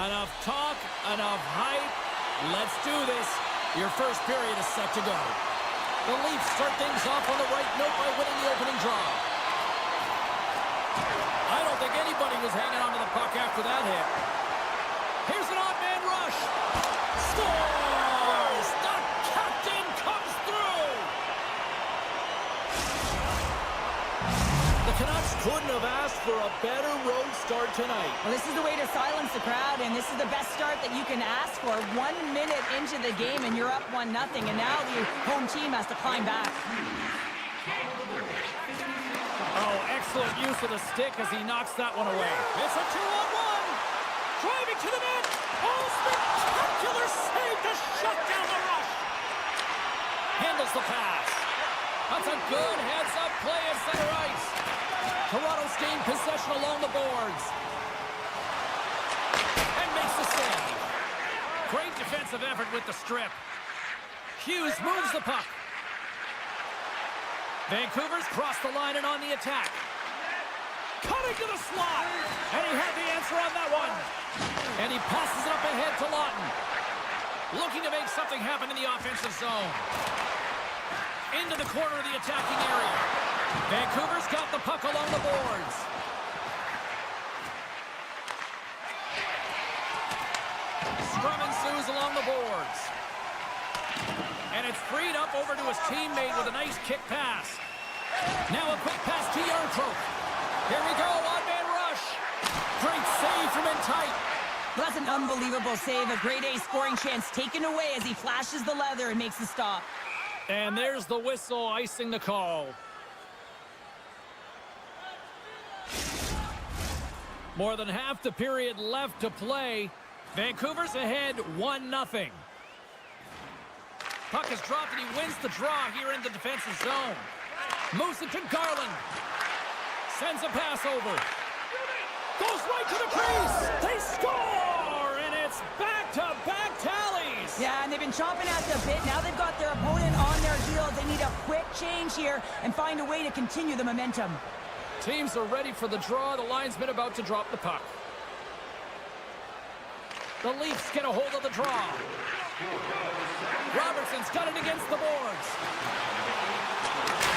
Enough talk, enough hype. Let's do this. Your first period is set to go. The Leafs start things off on the right note by winning the opening draw. I don't think anybody was hanging on to the puck after that hit. Here's an odd man rush. Scores! The captain comes through! The Canucks couldn't have asked for a better road start tonight. Well, this is the way to silence the crowd, and this is the best start that you can ask for. 1 minute into the game, and you're up 1-0, and now the home team has to climb back. Oh, excellent use of the stick as he knocks that one away. It's a 2-on-1. Driving to the net. Oh, spectacular save to shut down the rush. Handles the pass. That's a good heads-up play at center ice. Toronto's gained possession along the boards. And makes the save. Great defensive effort with the strip. Hughes moves the puck. Vancouver's crossed the line and on the attack. Cutting to the slot. And he had the answer on that one. And he passes it up ahead to Lawton. Looking to make something happen in the offensive zone. Into the corner of the attacking area. Vancouver's got the puck along the boards. Scrum ensues along the boards. And it's freed up over to his teammate with a nice kick pass. Now a quick pass to EuroCup. Here we go, one-man rush. Great save from in tight. Well, that's an unbelievable save. A grade A scoring chance taken away as he flashes the leather and makes the stop. And there's the whistle icing the call. More than half the period left to play. Vancouver's ahead 1-0. Puck is dropped and he wins the draw here in the defensive zone. Moves it to Garland. Sends a pass over. Goes right to the crease. They score! And it's back-to-back tallies. Yeah, and they've been chomping at the bit. Now they've got their opponent on their heels. They need a quick change here and find a way to continue the momentum. Teams are ready for the draw. The linesman about to drop the puck. The Leafs get a hold of the draw. Robertson's got it against the boards.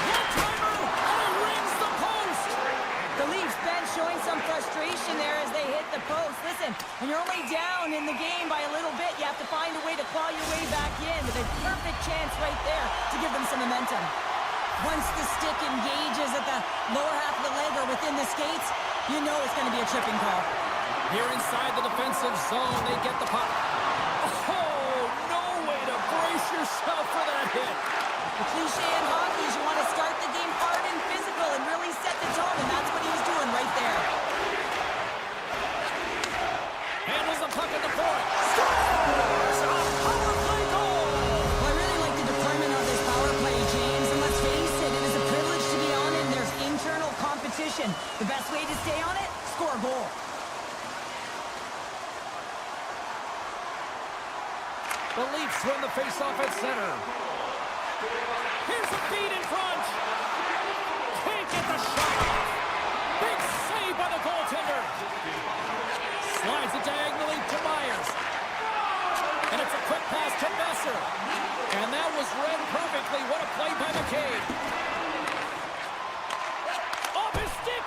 One-timer, and he rings the post. The Leafs bench showing some frustration there as they hit the post. Listen, when you're only down in the game by a little bit, you have to find a way to claw your way back in with a perfect chance right there to give them some momentum. Once the stick engages at the lower half of the leg or within the skates, you know it's going to be a tripping call. Here inside the defensive zone, they get the puck. Oh, no way to brace yourself for that hit. The cliche in hockey is you want to start the game hard and physical and really set the tone, and that's what he's doing right there. Handles the puck at the point. Scores! A power play goal! Well, I really like the deployment of this power play, James, and let's face it, it is a privilege to be on it, and there's internal competition. The best way to stay on it, score a goal. The Leafs win the faceoff at center. Here's a feed in front. Can't get the shot off. Big save by the goaltender. Slides it diagonally to Myers. And it's a quick pass to Besser. And that was read perfectly. What a play by McCabe. Off his stick.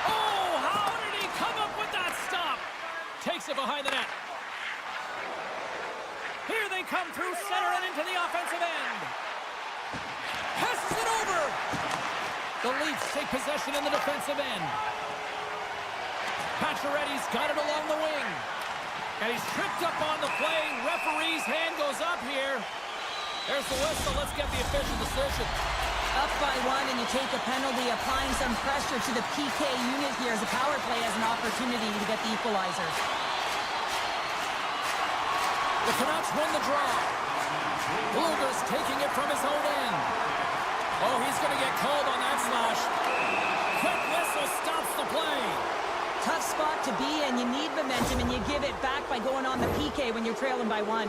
Oh, how did he come up with that stop? Takes it behind the net. Here they come through center and into the offensive end. Passes it over. The Leafs take possession in the defensive end. Pacioretty's got it along the wing. And he's tripped up on the play. Referee's hand goes up here. There's the whistle. Let's get the official decision. Up by one and you take a penalty, applying some pressure to the PK unit here as the power play has an opportunity to get the equalizer. The Canucks win the draw. Blueger's taking it from his own end. Oh, he's going to get called on that slash. Quick whistle stops the play. Tough spot to be in. You need momentum, and you give it back by going on the PK when you're trailing by one.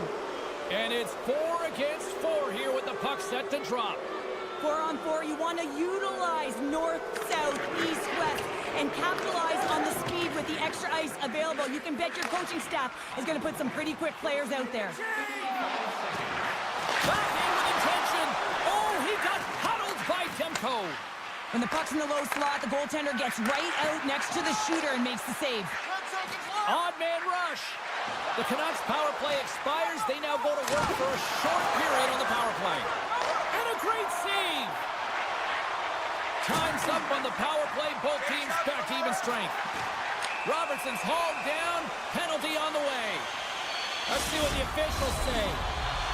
And it's 4 against 4 here with the puck set to drop. 4-on-4, you want to utilize north, south, east, west, and capitalize on the speed with the extra ice available. You can bet your coaching staff is going to put some pretty quick players out there. Back in with intention. Oh, he got huddled by Demko. When the puck's in the low slot, the goaltender gets right out next to the shooter and makes the save. Odd man rush. The Canucks power play expires. They now go to work for a short period on the power play. And a great save. Time's up on the power play. Both teams back to even strength. Robertson's hauled down. Penalty on the way. Let's see what the officials say.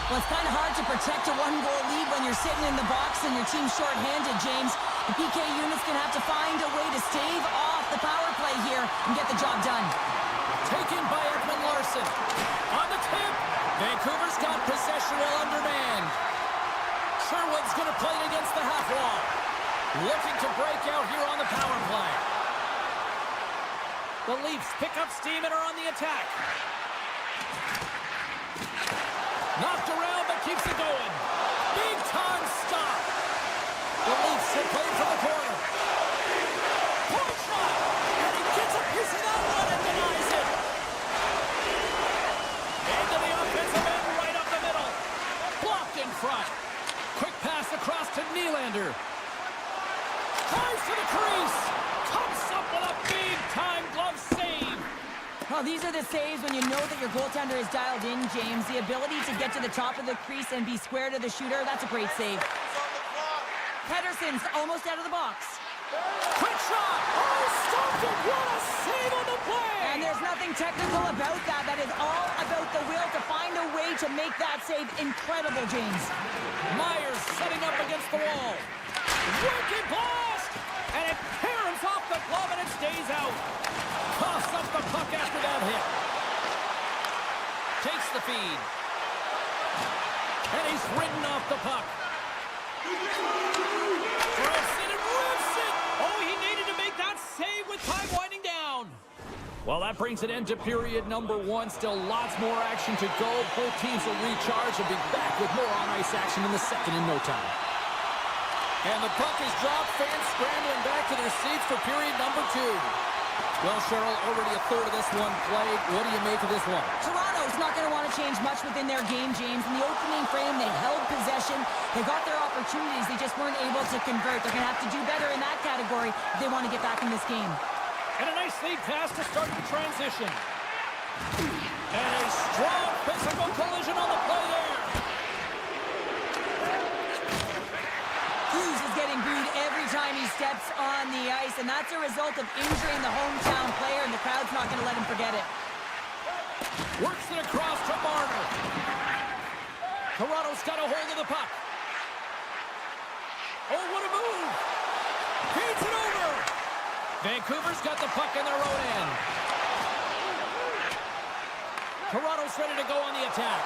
Well, it's kind of hard to protect a one-goal lead when you're sitting in the box and your team's short-handed, James. The PK unit's going to have to find a way to stave off the power play here and get the job done. Taken by Edmund Larson. On the tip. Vancouver's got possession while undermanned. Sherwood's going to play it against the half wall. Looking to break out here on the power play. The Leafs pick up steam and are on the attack. Knocked around but keeps it going. Big time stop. The Leafs have played from the corner. Point shot. And he gets a piece of that one and denies it. Into the offensive end right up the middle. Blocked in front. Quick pass across to Nylander. Tries to the crease. Comes up with a big-time glove save. Well, these are the saves when you know that your goaltender is dialed in, James. The ability to get to the top of the crease and be square to the shooter, that's a great save. Pedersen's almost out of the box. Quick shot. Oh, stopped it. What a save on the play. And there's nothing technical about that. That is all about the will to find a way to make that save incredible, James. Myers setting up against the wall. Wicked blast. And it parents off the glove and it stays out. Coughs up the puck after that hit. Takes the feed. And he's ridden off the puck. Throws it and rips it. Oh, he needed to make that save with time winding down. Well, that brings an end to period number one. Still lots more action to go. Both teams will recharge and be back with more on-ice action in the second in no time. And the puck is dropped. Fans scrambling back to their seats for period number two. Well, Cheryl, already a third of this one played. What do you make of this one? Toronto's not going to want to change much within their game, James. In the opening frame, they held possession. They got their opportunities. They just weren't able to convert. They're going to have to do better in that category if they want to get back in this game. And a nice lead pass to start the transition. And a strong physical collision on the play there. Hughes is getting booed every time he steps on the ice, and that's a result of injuring the hometown player, and the crowd's not going to let him forget it. Works it across to Marner. Toronto's got a hold of the puck. Oh, what a move! Feeds it over! Vancouver's got the puck in their own end. Toronto's ready to go on the attack.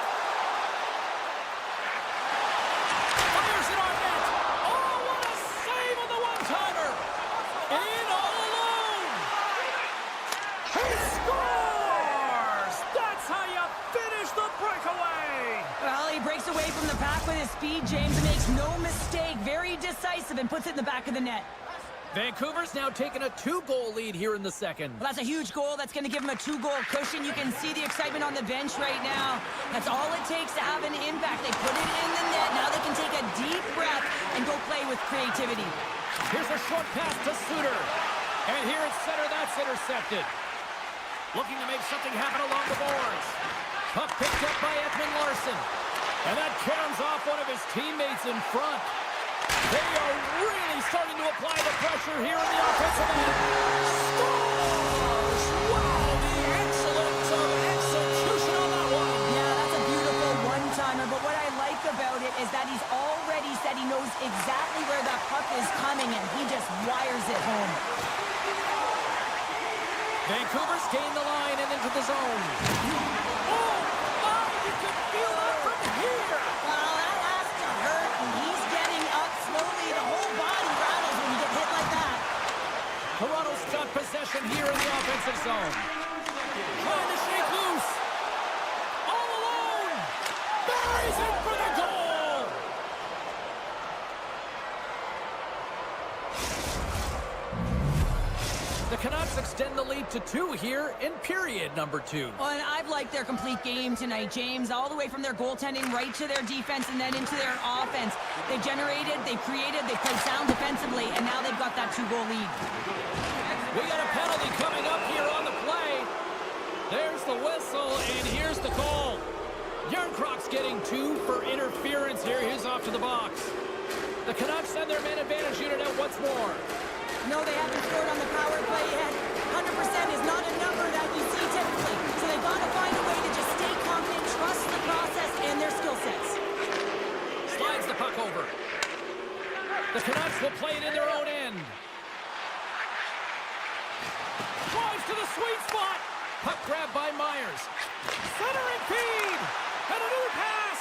Fires it on net! Oh, what a save on the one-timer! In all alone! He scores! That's how you finish the breakaway! Well, he breaks away from the pack with his speed, James, and makes no mistake. Very decisive and puts it in the back of the net. Vancouver's now taking a 2-goal lead here in the second. Well, that's a huge goal. That's going to give him a 2-goal cushion. You can see the excitement on the bench right now. That's all it takes to have an impact. They put it in the net. Now they can take a deep breath and go play with creativity. Here's a short pass to Suter. And here at center, that's intercepted. Looking to make something happen along the boards. Puck picked up by Edmund Larson. And that caroms off one of his teammates in front. They are really starting to apply the pressure here in the offensive end. Scores! Wow, the excellence of execution on that one. Yeah, that's a beautiful one-timer, but what I like about it is that he's already said he knows exactly where that puck is coming, and he just wires it home. Vancouver's gained the line and into the zone. Oh, my, you can feel that from here. Well, that has to hurt, and he's getting up slowly. The whole body rattles when you get hit like that. Toronto's got possession here in the offensive zone. Trying to shake loose. All alone. Buries it for the goal. here in period number 2. Well, and I've liked their complete game tonight, James, all the way from their goaltending right to their defense and then into their offense. They generated, they created, they played sound defensively, and now they've got that 2-goal lead. We got a penalty coming up here on the play. There's the whistle, and here's the call. Järnkrok's getting 2 for interference here. He's off to the box. The Canucks send their man advantage unit out once more. No, they haven't scored on the power play yet. 100% is not a number that you see typically. So they've got to find a way to just stay confident, trust the process and their skill sets. Slides the puck over. The Canucks will play it in their own end. Drives to the sweet spot. Puck grabbed by Myers. Centering feed. And a new pass.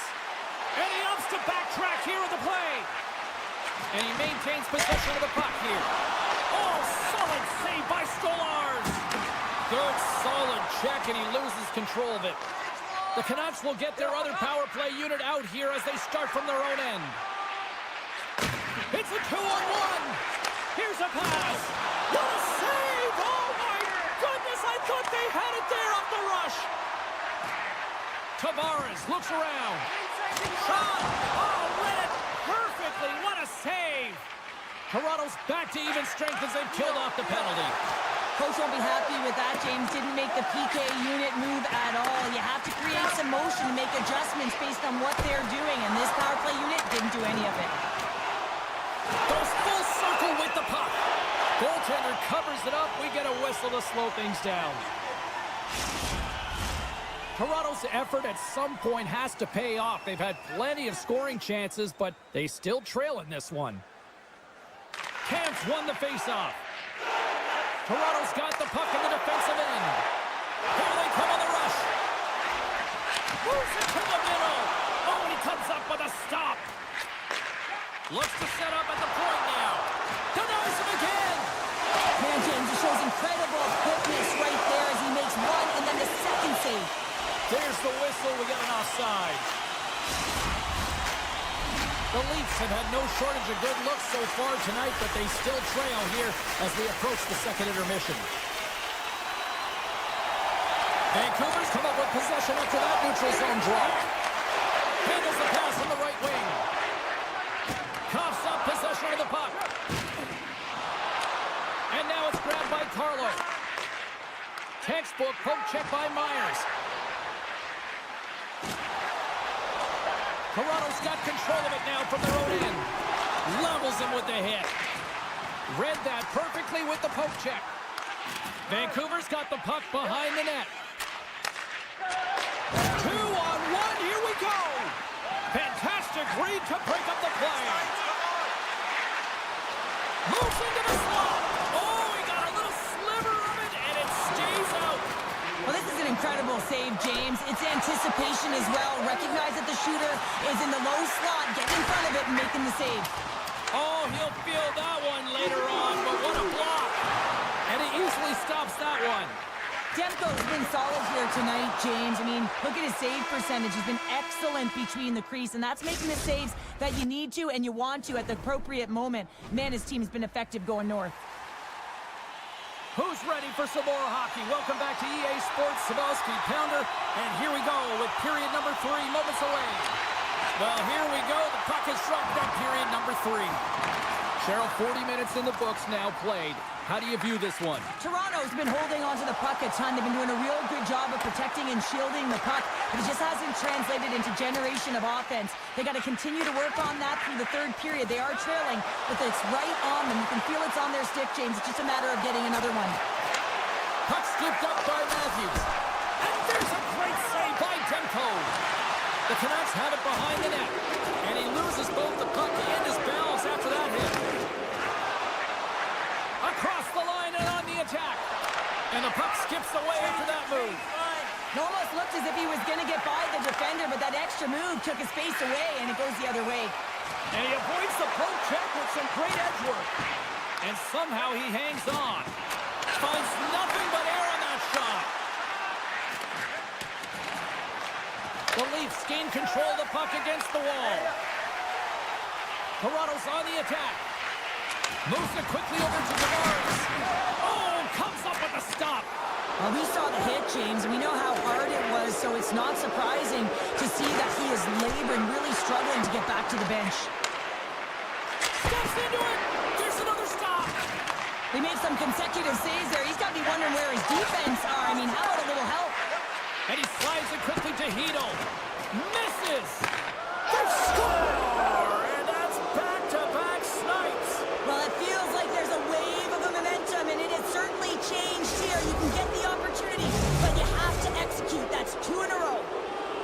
And he opts to backtrack here with the play. And he maintains possession of the puck here. Oh, solid save by Stolars. Good, solid check, and he loses control of it. The Canucks will get their other power play unit out here as they start from their own end. It's a 2-on-1. Here's a pass. What a save! Oh, my goodness, I thought they had it there off the rush. Tavares looks around. Shot! Oh, read it perfectly. What a save! Toronto's back to even strength as they've killed off the penalty. Coach won't be happy with that, James. Didn't make the PK unit move at all. You have to create some motion to make adjustments based on what they're doing, and this power play unit didn't do any of it. Goes full circle with the puck. Goaltender covers it up. We get a whistle to slow things down. Toronto's effort at some point has to pay off. They've had plenty of scoring chances, but they still trail in this one. Camps won the faceoff. Toronto's got the puck in the defensive end. Here they come on the rush. Moves it to the middle. Oh, he comes up with a stop. Looks to set up at the point now. Denies him again. Man, James, it shows incredible quickness right there as he makes one and then the second save. There's the whistle. We got an offside. The Leafs have had no shortage of good looks so far tonight, but they still trail here as we approach the second intermission. Vancouver's come up with possession after that neutral zone draw. Handles the pass on the right wing. Coughs up possession of the puck. And now it's grabbed by Carlo. Textbook poke check by Myers. Toronto's got control of it now from their own end. Levels him with the hit. Read that perfectly with the poke check. Vancouver's got the puck behind the net. 2-on-1, here we go. Fantastic read to break up the play. Moves into the slot. Oh, he got a little sliver of it, and it stays out. Well, this is an incredible save, James. It's anticipation as well. Recognize that the shooter is in the low slot, getting in front of it and making the save. Oh, he'll feel that one later on, but what a block. And he easily stops that one. Demko's been solid here tonight, James. I mean, look at his save percentage. He's been excellent between the crease, and that's making the saves that you need to and you want to at the appropriate moment. Man, his team's been effective going north. Who's ready for some more hockey? Welcome back to EA Sports Sabowski Pounder. And here we go with period number 3, moments away. Well, here we go. The puck is dropped on period number 3. Cheryl, 40 minutes in the books now played. How do you view this one? Toronto's been holding onto the puck a ton. They've been doing a real good job of protecting and shielding the puck, but it just hasn't translated into generation of offense. They got to continue to work on that through the third period. They are trailing, but it's right on them. You can feel it's on their stick, James. It's just a matter of getting another one. Puck skipped up by Matthews. And there's a great save by Demko. The Canucks have it behind the net, and he loses both the puck and his balance after that hit. Across the line and on the attack. And the puck skips away after that move. It almost looked as if he was going to get by the defender, but that extra move took his face away, and it goes the other way. And he avoids the poke check with some great edge work. And somehow he hangs on. Finds nothing but air on that shot. The Leafs gain control of the puck against the wall. Toronto's on the attack. Moves it quickly over to Tavares. Oh, comes up with a stop. Well, we saw the hit, James, and we know how hard it was, so it's not surprising to see that he is laboring, really struggling to get back to the bench. Steps into it. There's another stop. They made some consecutive saves there. He's got to be wondering where his defense are. I mean, how about a little help? And he slides it quickly to Hedel. Misses. They score! And that's back-to-back snipes. Well, it feels like there's a wave of momentum, and it has certainly changed here. You can get the opportunity, but you have to execute. That's 2 in a row.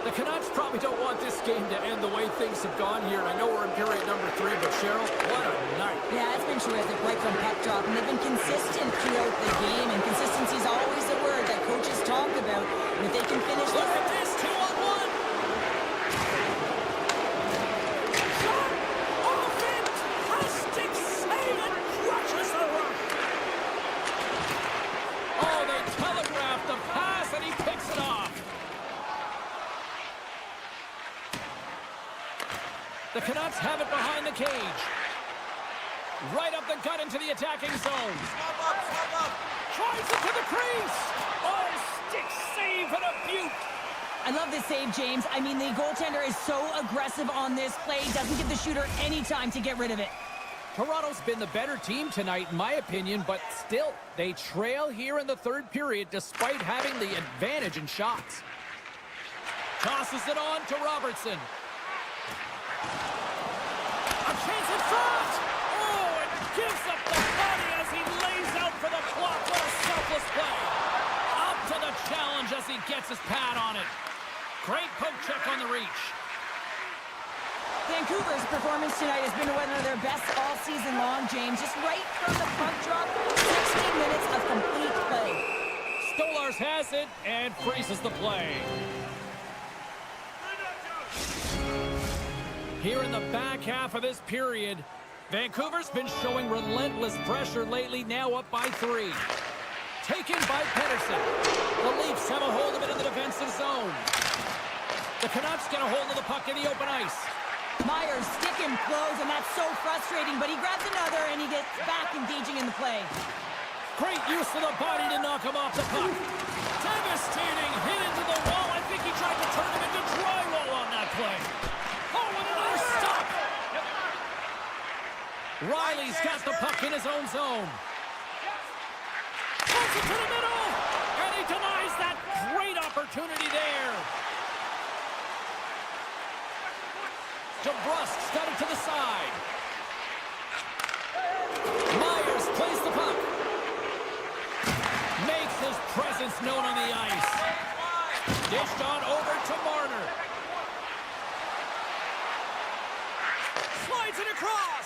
The Canucks probably don't want this game to end the way things have gone here. And I know we're in period number 3, but Cheryl, what a night. Yeah, it's been terrific right from puck drop, and they've been consistent throughout the game, and consistency is always the word that coaches talk about. And if they can finish Look at this, 2-on-1. Shot! Off fantastic save and crushes the rush. Oh, they telegraphed the pass, and he picks it off. The Canucks have it behind the cage. Right up the gut into the attacking zone. Swap up. Tries it to the crease. Oh, stick save and a beaut. I love this save, James. I mean, the goaltender is so aggressive on this play. Doesn't give the shooter any time to get rid of it. Toronto's been the better team tonight, in my opinion, but still, they trail here in the third period despite having the advantage in shots. Tosses it on to Robertson. A chance in front! Oh, and gives up the body as he lays out for the block. What a selfless play. Up to the challenge as he gets his pad on it. Great poke check on the reach. Vancouver's performance tonight has been one of their best all season long, James. Just right from the puck drop, 16 minutes of complete play. Stolarz has it and freezes the play. Here in the back half of this period, Vancouver's been showing relentless pressure lately, now up by 3. Taken by Pettersson. The Leafs have a hold of it in the defensive zone. The Canucks get a hold of the puck in the open ice. Myers stick him close, and that's so frustrating, but he grabs another, and he gets back engaging in the play. Great use of the body to knock him off the puck. Devastating hit into the wall. I think he tried to turn him into drywall on that play. Oh, and another stop. Riley's got the puck in his own zone. Pulls it to the middle, and he denies that great opportunity there. DeBrusk's got it to the side. Myers plays the puck. Makes his presence known on the ice. Dished on over to Marner. Slides it across.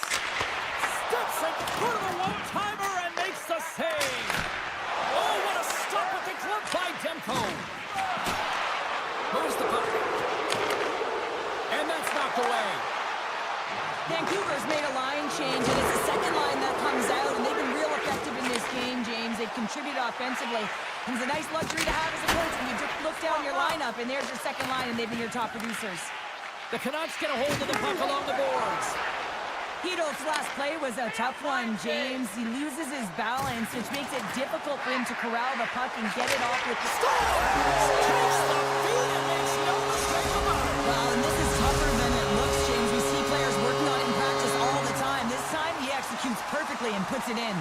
Steps in front of the one-timer and makes the save. Oh, what a stop with the glove by Demko. Moves the puck. And that's knocked away. Vancouver's made a line change, and it's the second line that comes out, and they've been real effective in this game, James. They've contributed offensively. And it's a nice luxury to have as a coach when you just look down your lineup, and there's your second line, and they've been your top producers. The Canucks get a hold of the puck along the boards. Hedo's last play was a tough one, James. He loses his balance, which makes it difficult for him to corral the puck and get it off with the Takes the feed and makes no mistake about it. Well, and this is tougher than it looks, James. We see players working on it in practice all the time. This time, he executes perfectly and puts it in.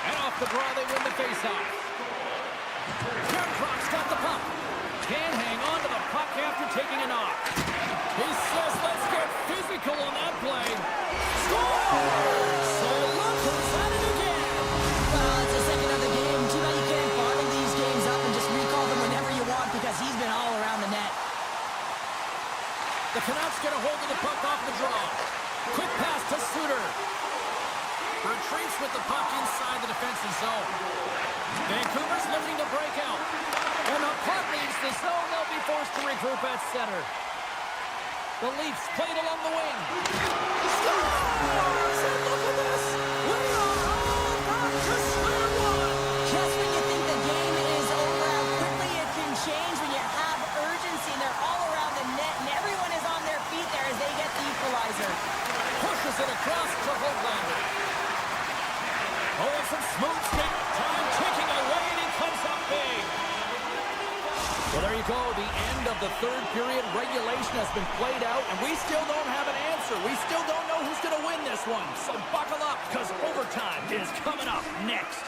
And off the draw, they win the faceoff. Shamrock's got the puck. Can't hang on to the puck after taking a knock. He says, let's get physical on that play. Score! So look who's at it again. Well, it's the second of the game. Too bad you can't bottle these games up and just recall them whenever you want because he's been all around the net. The Canucks get a hold of the puck off the draw. Quick pass to Suter. Retreats with the puck inside the defensive zone. Vancouver's looking to break out. When the puck leaves the zone, they'll be forced to regroup at center. The Leafs played along the wing. Scores! And look at this! We are all back to square one! Just when you think the game is over, how quickly it can change when you have urgency and they're all around the net and everyone is on their feet there as they get the equalizer. Pushes it across to Hoglander. Oh, it's a go. The end of the third period. Regulation has been played out, and we still don't have an answer. We still don't know who's going to win this one. So buckle up, because overtime is coming up next.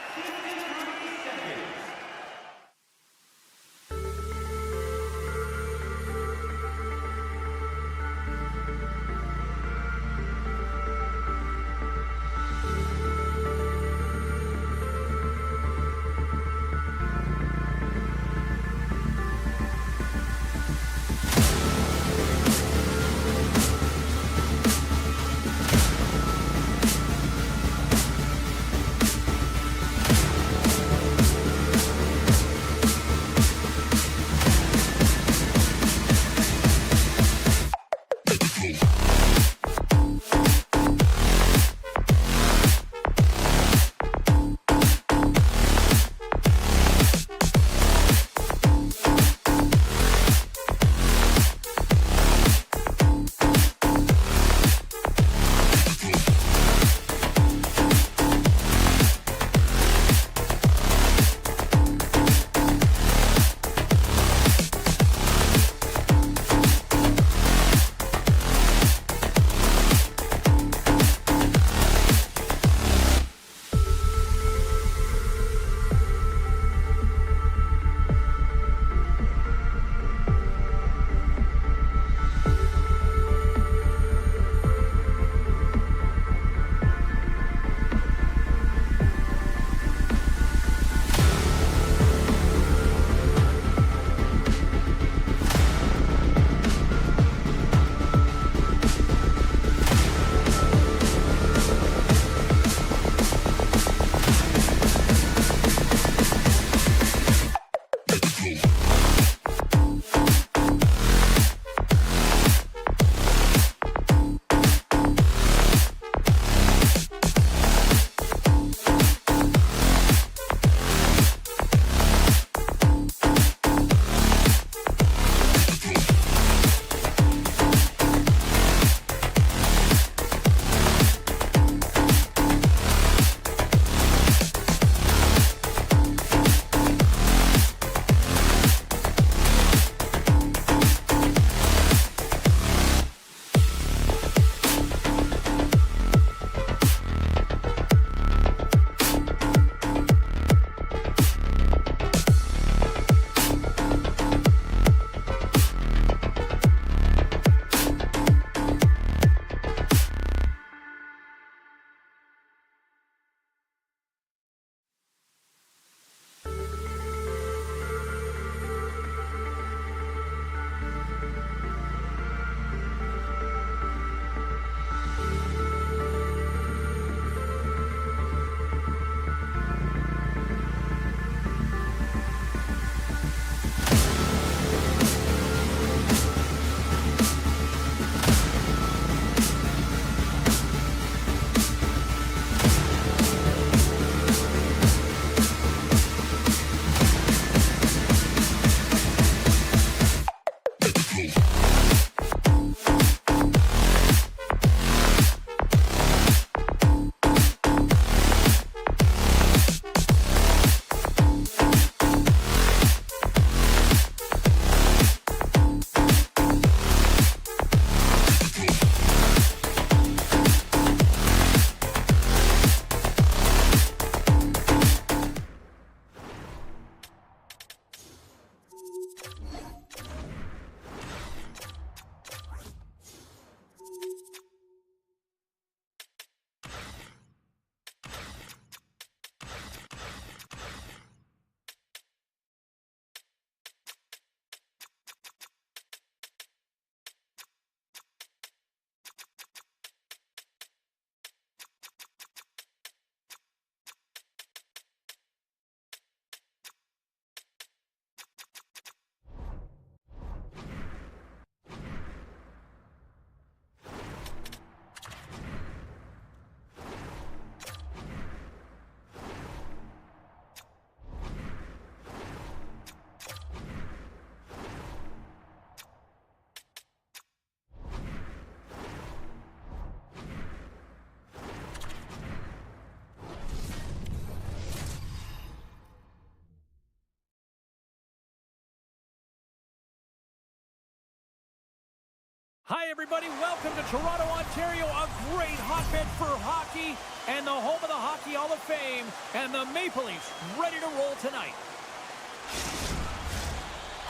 Hi, everybody. Welcome to Toronto, Ontario, a great hotbed for hockey and the home of the Hockey Hall of Fame. And the Maple Leafs ready to roll tonight.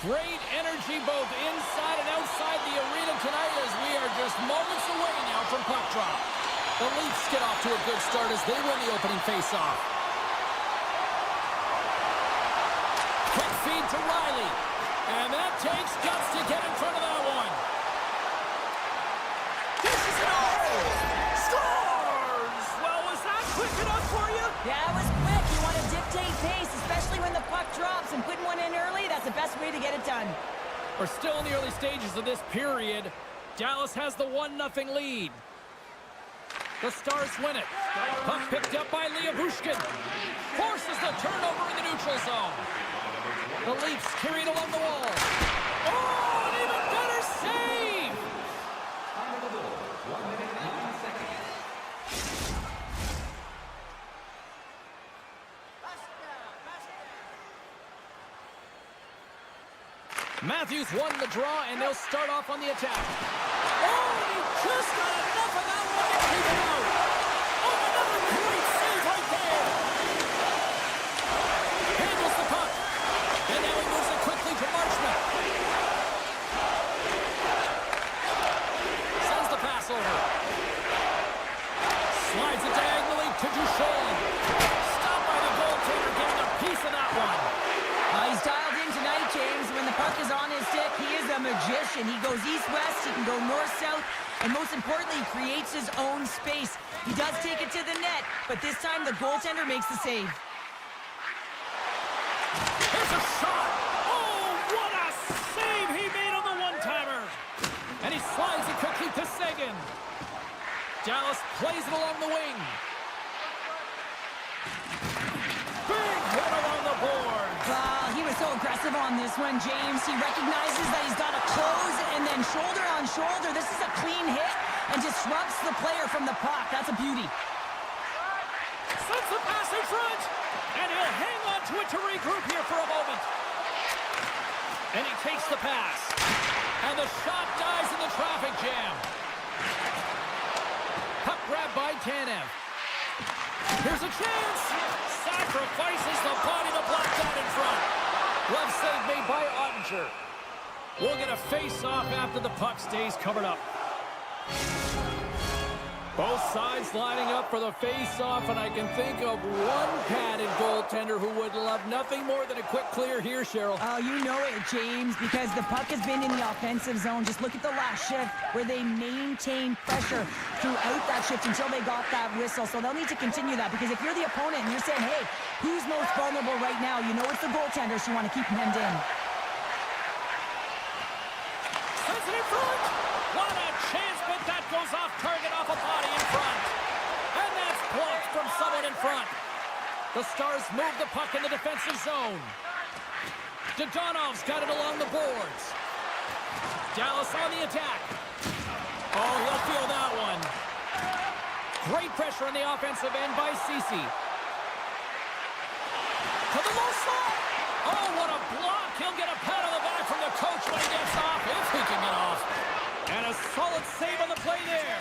Great energy both inside and outside the arena tonight as we are just moments away now from puck drop. The Leafs get off to a good start as they win the opening faceoff. Quick feed to Riley. And that takes guts to get in front of that one. Scores! Well, was that quick enough for you? Yeah, it was quick. You want to dictate pace, especially when the puck drops, and putting one in early, that's the best way to get it done. We're still in the early stages of this period. Dallas has the 1-0 lead. The Stars win it. Puck picked up by Bushkin. Forces the turnover in the neutral zone. The Leafs carry it along the wall. Oh, an even better save! Matthews won the draw, and they'll start off on the attack. Oh, he just got enough of that one to keep it out. Oh, another great save right there. Handles the puck. And now he moves it quickly to Marchment. Sends the pass over. Slides it diagonally to Duchesne. Stopped by the goaltender, getting a piece of that one. He's dialed in tonight, James. When the puck is on his stick, he is a magician. He goes east-west, he can go north-south, and most importantly, he creates his own space. He does take it to the net, but this time the goaltender makes the save. Here's a shot. Oh, what a save he made on the one-timer. And he slides it quickly to Seguin. Dallas plays it along the wing. Big hit along the board. He was so aggressive on this one, James. He recognizes that he's got to close and then shoulder on shoulder. This is a clean hit and disrupts the player from the puck. That's a beauty. Sends the pass in front. And he'll hang on to it to regroup here for a moment. And he takes the pass. And the shot dies in the traffic jam. Puck grab by Tanev. Here's a chance. Sacrifices the body to block that in front. Glove save made by Ottinger. We'll get a face-off after the puck stays covered up. Both sides lining up for the face-off, and I can think of one padded goaltender who would love nothing more than a quick clear here, Cheryl. Oh, you know it, James, because the puck has been in the offensive zone. Just look at the last shift where they maintained pressure throughout that shift until they got that whistle. So they'll need to continue that, because if you're the opponent and you're saying, hey, who's most vulnerable right now? You know it's the goaltender, so you want to keep him hemmed in. Sends it in front. What a chance, but that goes off target off a body in front. And that's blocked from someone in front. The Stars move the puck in the defensive zone. Dodonov's got it along the boards. Dallas on the attack. Oh, he'll feel that one. Great pressure on the offensive end by Ceci. To the low slot. Oh, what a block. He'll get a pat on the back from the coach when he gets off, if he can get off. And a solid save on the play there.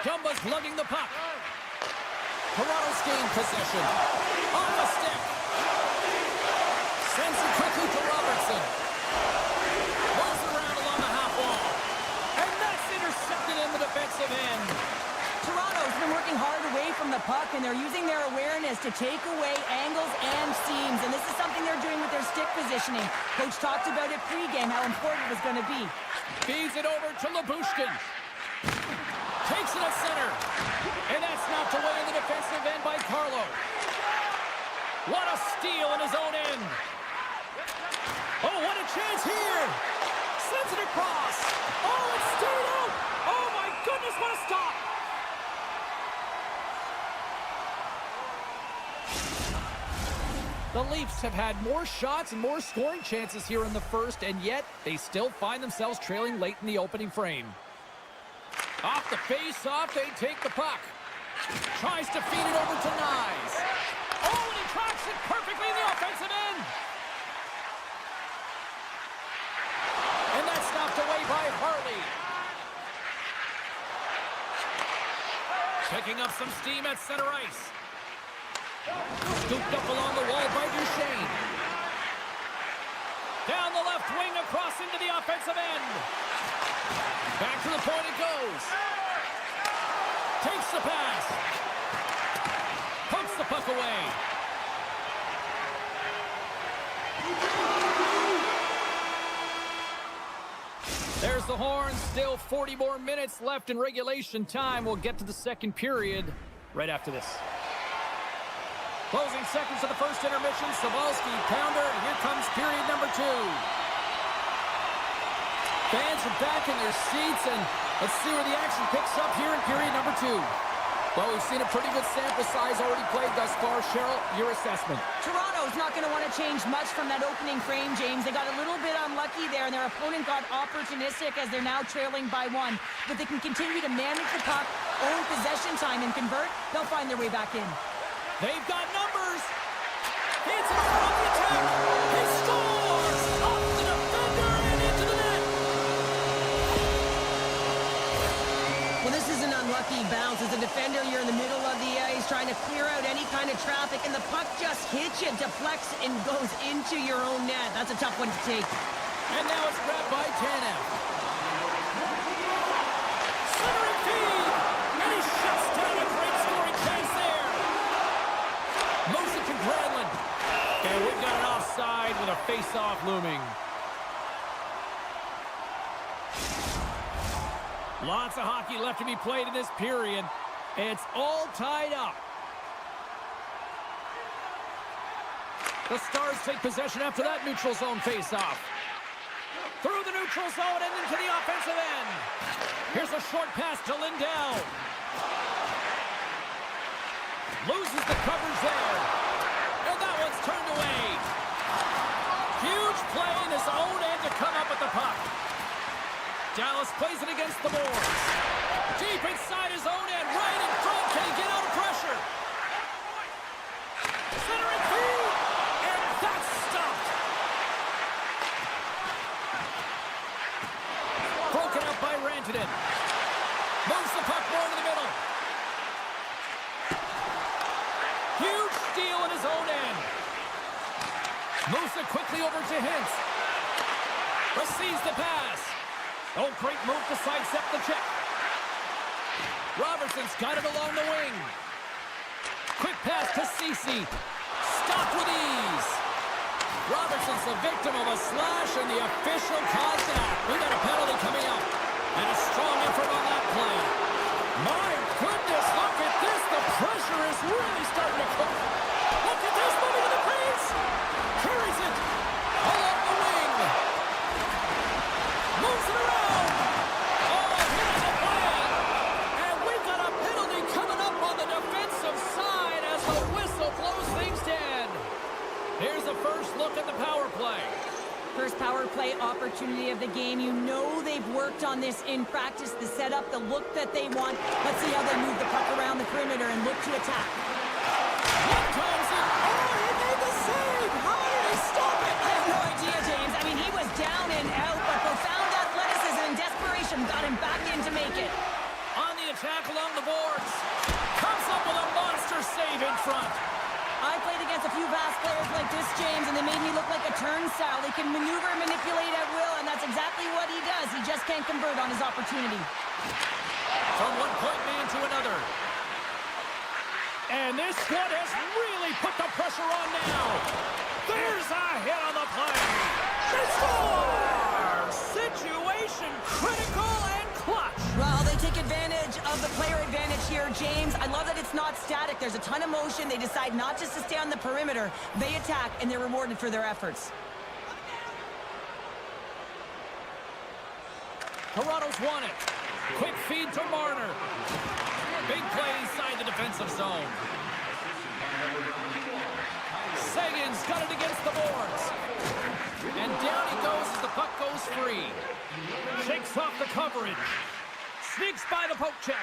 Jumba's lugging the puck. Toronto's gained possession. On the stick. Sends it quickly to Robertson. Moves around along the half wall. And that's intercepted in the defensive end. Toronto's been working hard away from the puck, and they're using their awareness to take away angles and seams. And this is something they're doing with their stick positioning. Coach talked about it pregame, how important it was going to be. Feeds it over to Bushkin. Takes it at center. And that's knocked away in the defensive end by Carlo. What a steal in his own end. Oh, what a chance here. Sends it across. Oh, it's stayed out. Oh, my goodness, what a stop. The Leafs have had more shots and more scoring chances here in the first, and yet they still find themselves trailing late in the opening frame. Off the face-off, they take the puck. Tries to feed it over to Nyes. Oh, and he tracks it perfectly in the offensive end. And that's knocked away by Harley. Picking up some steam at center ice. Scooped up along the wall by Duchesne. Down the left wing across into the offensive end. Back to the point it goes. Takes the pass. Pumps the puck away. There's the horn. Still 40 more minutes left in regulation time. We'll get to the second period right after this. Closing seconds of the first intermission. Savalsky, pounder, and here comes period number 2. Fans are back in their seats, and let's see where the action picks up here in period number 2. Well, we've seen a pretty good sample size already played thus far. Cheryl, your assessment. Toronto's not going to want to change much from that opening frame, James. They got a little bit unlucky there, and their opponent got opportunistic as they're now trailing by 1. But they can continue to manage the puck, own possession time, and convert. They'll find their way back in. They've got numbers. It's on the attack. He scores! Off the defender and into the net. Well, this is an unlucky bounce. As a defender, you're in the middle of the ice trying to clear out any kind of traffic, and the puck just hits you, deflects, and goes into your own net. That's a tough one to take. And now it's grabbed by Tanev. Centering feed! And he shuts down a great scoring chance there. Moves it to Granlund. And we've got an offside with a face-off looming. Lots of hockey left to be played in this period. It's all tied up. The Stars take possession after that neutral zone face-off. Through the neutral zone and into the offensive end. Here's a short pass to Lindell. Loses the coverage there. And that one's turned away. Huge play in his own end to come up with the puck. Dallas plays it against the boards. Deep inside his own end, right in front. Can he get out of pressure? Centering feed, and that's stopped. Broken up by Rantanen. Moves the puck more to the middle. Huge steal in his own end. Moves it quickly over to Hintz. Receives the pass. Oh, great move to sidestep the check. Robertson's got it along the wing. Quick pass to Ceci. Stopped with ease. Robertson's the victim of a slash and the official calls that. We got a penalty coming up. And a strong effort on that play. My goodness, look at this. The pressure is really starting to cook. Look at this, moving to the crease. Carries it along the wing. Moves it around. Oh, here's the play. And we've got a penalty coming up on the defensive side as the whistle blows things dead. Here's the first look at the power play. First power play opportunity of the game. You know they've worked on this in practice, the setup, the look that they want. Let's see how they move the puck around the perimeter and look to attack. One times it. Oh, he made the save! How did he stop it? I have no idea, James. I mean, he was down and out, but profound athleticism and desperation got him back in to make it. On the attack along the boards. Comes up with a monster save in front. I played against a few fast players like this, James, and they made me look like a turnstile. He can maneuver and manipulate at will, and that's exactly what he does. He just can't convert on his opportunity. From one point man to another. And this one has really put the pressure on now. There's a hit on the play. They score! Situation critical and clutch. Well, they take advantage of the player advantage here, James. I love that it's not static. There's a ton of motion. They decide not just to stay on the perimeter. They attack, and they're rewarded for their efforts. Toronto's won it. Quick feed to Marner. Big play inside the defensive zone. Sagan's got it against the boards. And down he goes as the puck goes free. Shakes off the coverage. Sneaks by the poke check.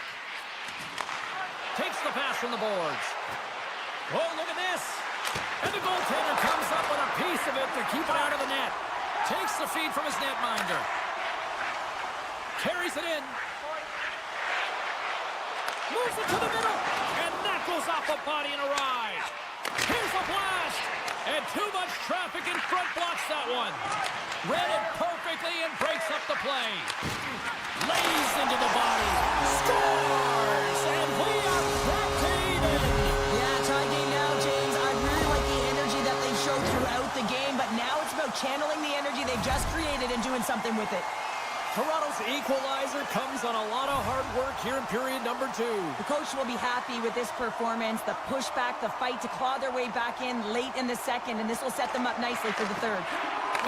Takes the pass from the boards. Oh, look at this. And the goaltender comes up with a piece of it to keep it out of the net. Takes the feed from his netminder. Carries it in. Moves it to the middle. And that goes off the body and a ride. Here's a blast. And too much traffic in front blocks that one. Read it perfectly and breaks up the play. Lays into the body. Scores! And we are back to even. Yeah, tie game now, James. I really like the energy that they showed throughout the game, but now it's about channeling the energy they've just created and doing something with it. Toronto's equalizer comes on a lot of hard work here in period number 2. The coach will be happy with this performance, the pushback, the fight to claw their way back in late in the second, and this will set them up nicely for the third.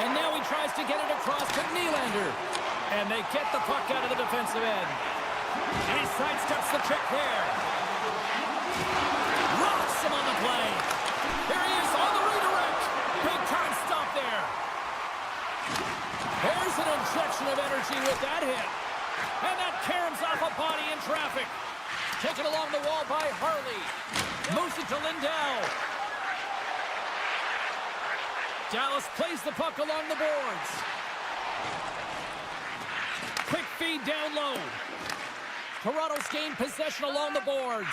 And now he tries to get it across to Nylander. And they get the puck out of the defensive end. And he sidesteps the check there. Rocks him on the play. Here he is on the redirect. Big time stop there. There's an injection of energy with that hit. And that caroms off a body in traffic. Taken along the wall by Harley. Moves it to Lindell. Dallas plays the puck along the boards. Quick feed down low. Toronto's gained possession along the boards.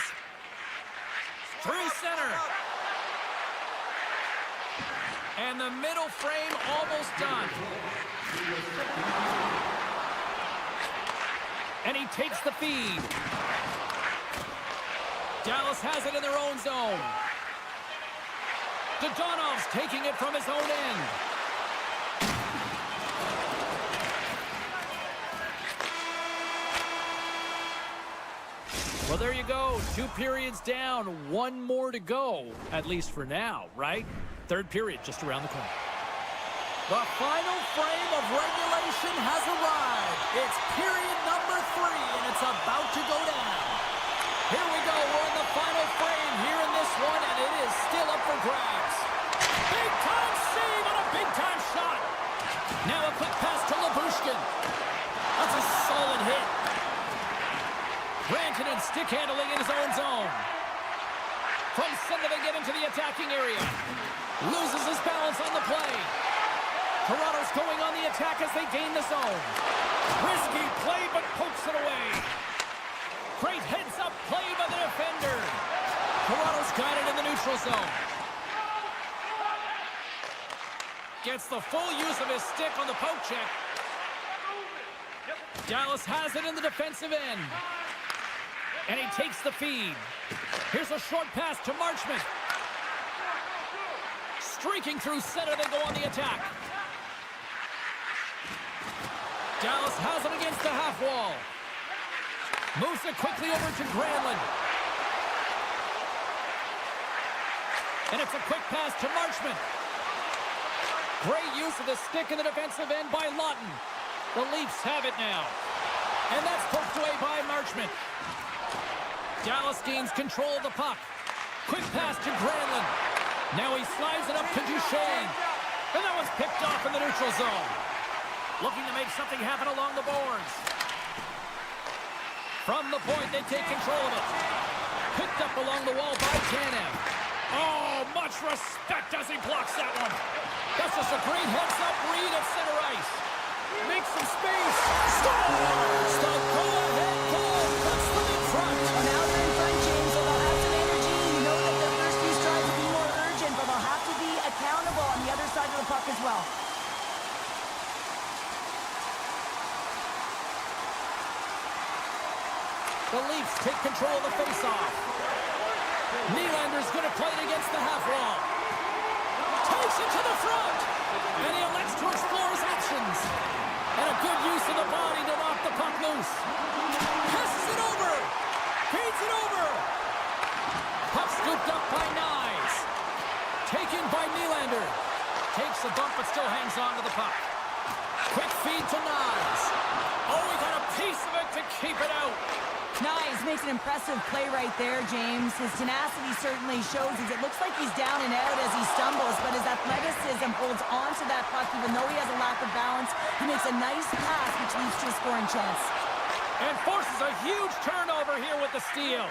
Through center. And the middle frame almost done. And he takes the feed. Dallas has it in their own zone. Dodonov's taking it from his own end. Well, there you go. 2 periods down, 1 more to go, at least for now, right? Third period just around the corner. The final frame of regulation has arrived. It's period number 3, and it's about to go down. Here we go. We're in the final frame here in this one, and it is still up for grabs. Big-time save on a big-time shot. Now a quick pass to Labushkin. That's a solid hit. Rantanen stick handling in his own zone. From center they get into the attacking area. Loses his balance on the play. Toronto's going on the attack as they gain the zone. Risky play, but pokes it away. Great heads-up play by the defender. Toronto's got it in the neutral zone. Gets the full use of his stick on the poke check. Dallas has it in the defensive end. And he takes the feed. Here's a short pass to Marchment. Streaking through center, they go on the attack. Dallas has it against the half wall. Moves it quickly over to Granlund. And it's a quick pass to Marchment. Great use of the stick in the defensive end by Lawton. The Leafs have it now. And that's poked away by Marchment. Dallas gains control of the puck. Quick pass to Granlund. Now he slides it up to Duchesne. And that was picked off in the neutral zone. Looking to make something happen along the boards. From the point, they take control of it. Picked up along the wall by Tanev. Oh, much respect as he blocks that one. That's just a great heads-up read at center ice. Makes some space. Scores! The go-ahead goal puts them in front. Well, now they're in front, James, so they'll have some energy. You know that their first few strides will be more urgent, but they'll have to be accountable on the other side of the puck as well. The Leafs take control of the faceoff. Nylander's going to play it against the half wall. Takes it to the front. And he elects to explore his options. And a good use of the body to knock the puck loose. Passes it over. Feeds it over. Puck scooped up by Nyes. Taken by Nylander. Takes a bump but still hangs on to the puck. Quick feed to Nyes. Oh, he got a piece of it to keep it out. Nyes makes an impressive play right there, James. His tenacity certainly shows as it looks like he's down and out as he stumbles, but his athleticism holds on to that puck even though he has a lack of balance. He makes a nice pass, which leads to a scoring chance. And forces a huge turnover here with the steal.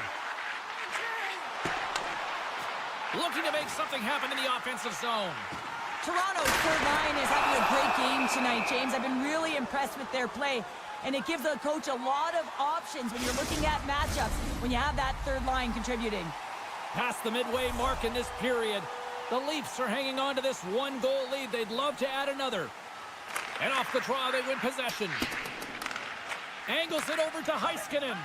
Looking to make something happen in the offensive zone. Toronto's third line is having a great game tonight, James. I've been really impressed with their play. and it gives the coach a lot of options when you're looking at matchups, when you have that third line contributing. Past the midway mark in this period, the Leafs are hanging on to this one-goal lead. They'd love to add another. And off the draw, they win possession. Angles it over to Heiskanen.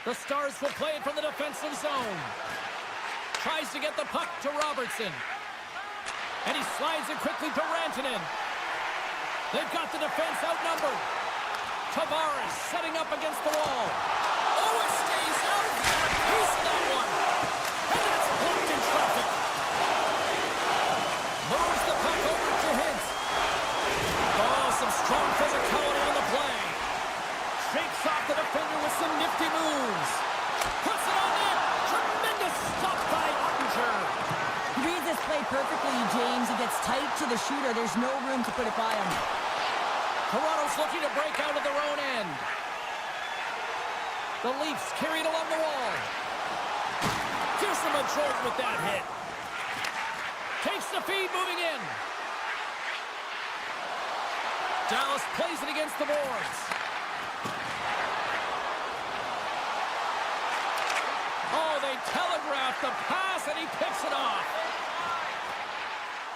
The Stars will play it from the defensive zone. Tries to get the puck to Robertson. And he slides it quickly to Rantanen. They've got the defense outnumbered. Tavares setting up against the wall. Oh, it stays out. Piece of that one. And that's blocked in traffic. Moves the puck over to Hintz. Oh, some strong physicality on the play. Shakes off the defender with some nifty moves. Puts it on net. Tremendous stop by Ottinger. He reads this play perfectly, James. He gets tight to the shooter. There's no room to put it by him. Toronto's looking to break out of their own end. The Leafs carried along the wall. Gives them a jolt with that hit. Takes the feed, moving in. Dallas plays it against the boards. Oh, they telegraph the pass, and he picks it off.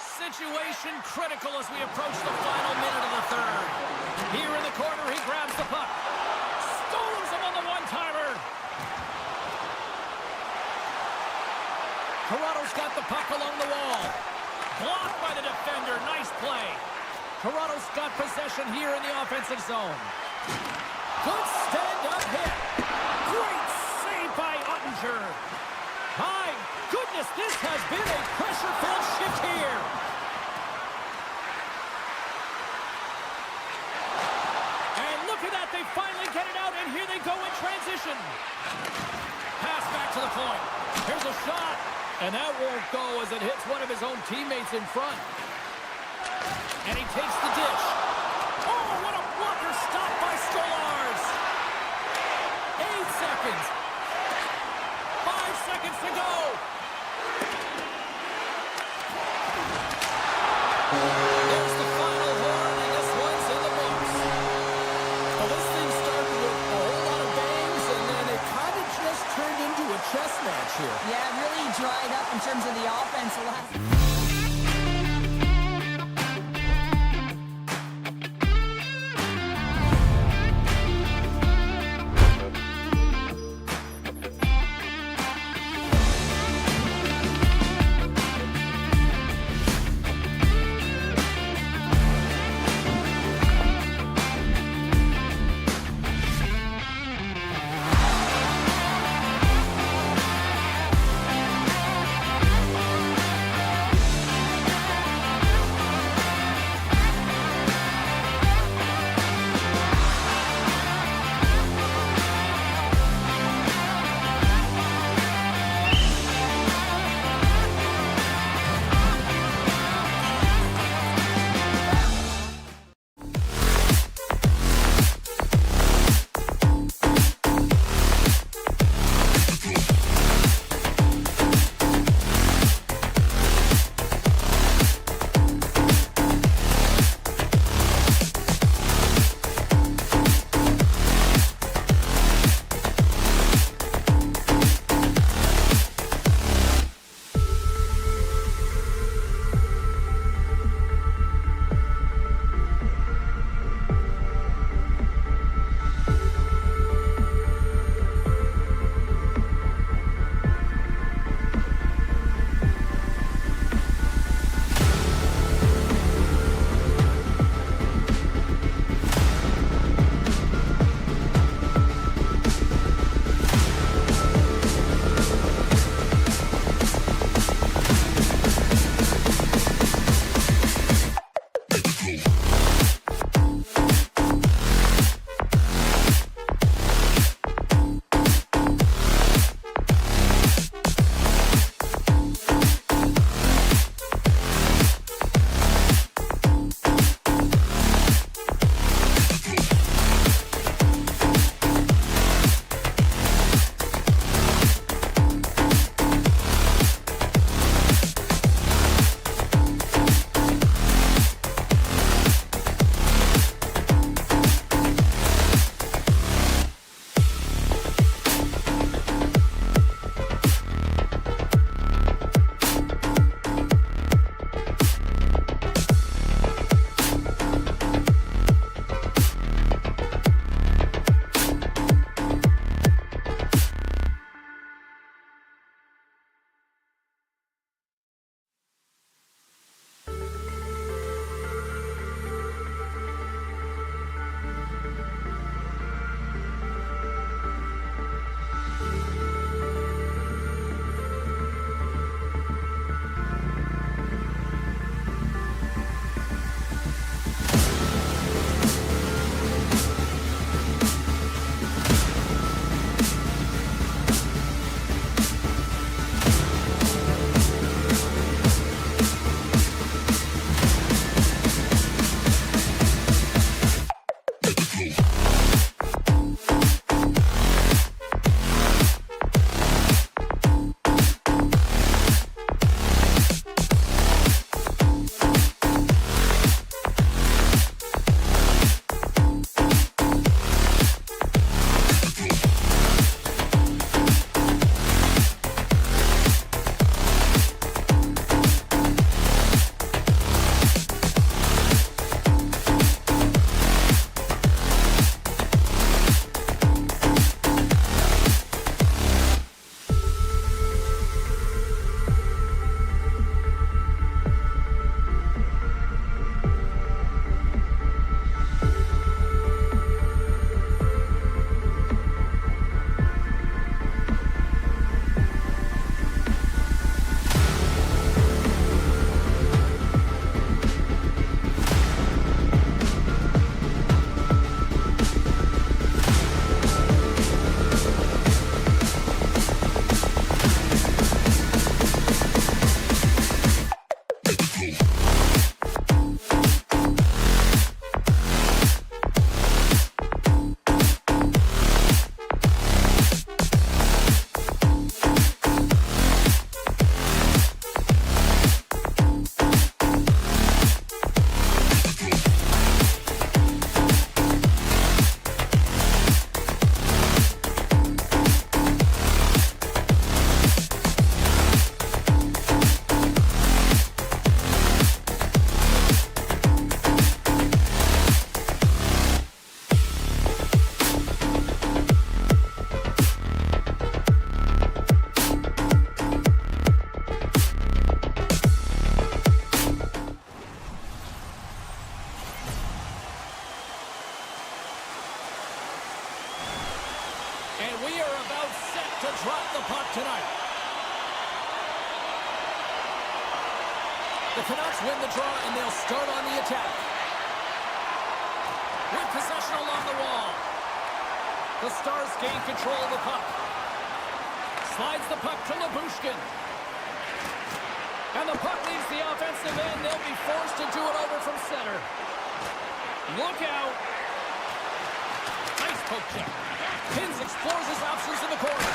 Situation critical as we approach the final minute of the third. Here in the corner, he grabs the puck. Stones him on the one-timer. Toronto's got the puck along the wall. Blocked by the defender. Nice play. Toronto's got possession here in the offensive zone. Good stand-up hit. Great save by Ottinger. My goodness, this has been a pressure-filled shift here. And look at that, they finally get it out, and here they go in transition. Pass back to the point. Here's a shot, and that won't go as it hits one of his own teammates in front. And he takes the dish. Oh, what a blocker stop by Stolarz. 8 seconds. 5 seconds to go. There's the final horn, and this one's in the books. Well, this thing started with a whole lot of bangs, and then it kind of just turned into a chess match here. Yeah, it really dried up in terms of the offense the last... drop the puck tonight. The Canucks win the draw, and they'll start on the attack. With possession along the wall. The Stars gain control of the puck. Slides the puck to Lyubushkin. And the puck leaves the offensive end. They'll be forced to do it over from center. Look out. Nice poke check. Pins explores his options in the corner.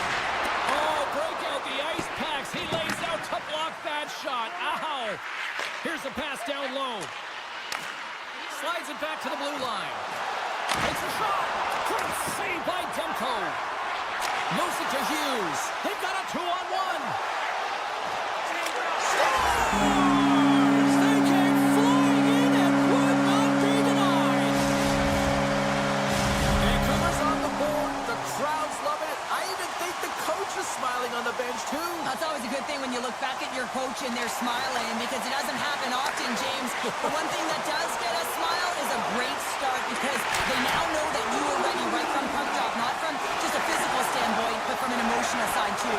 Oh, break out the ice packs. He lays out to block that shot. Ow. Here's a pass down low. Slides it back to the blue line. Takes a shot. Great save by Demko. Moves it to Hughes. They've got a 2-on-1. Stars! They came flying in and would not be denied. Vancouver's on the board. The crowd's loving it. I even think the coach is smiling on the bench, too. That's always a good thing when you look back at your coach and they're smiling, because it doesn't happen often, James. The one thing that does get a smile is a great start, because they now know that you are ready right from puck drop, not from just a physical standpoint, but from an emotional side, too.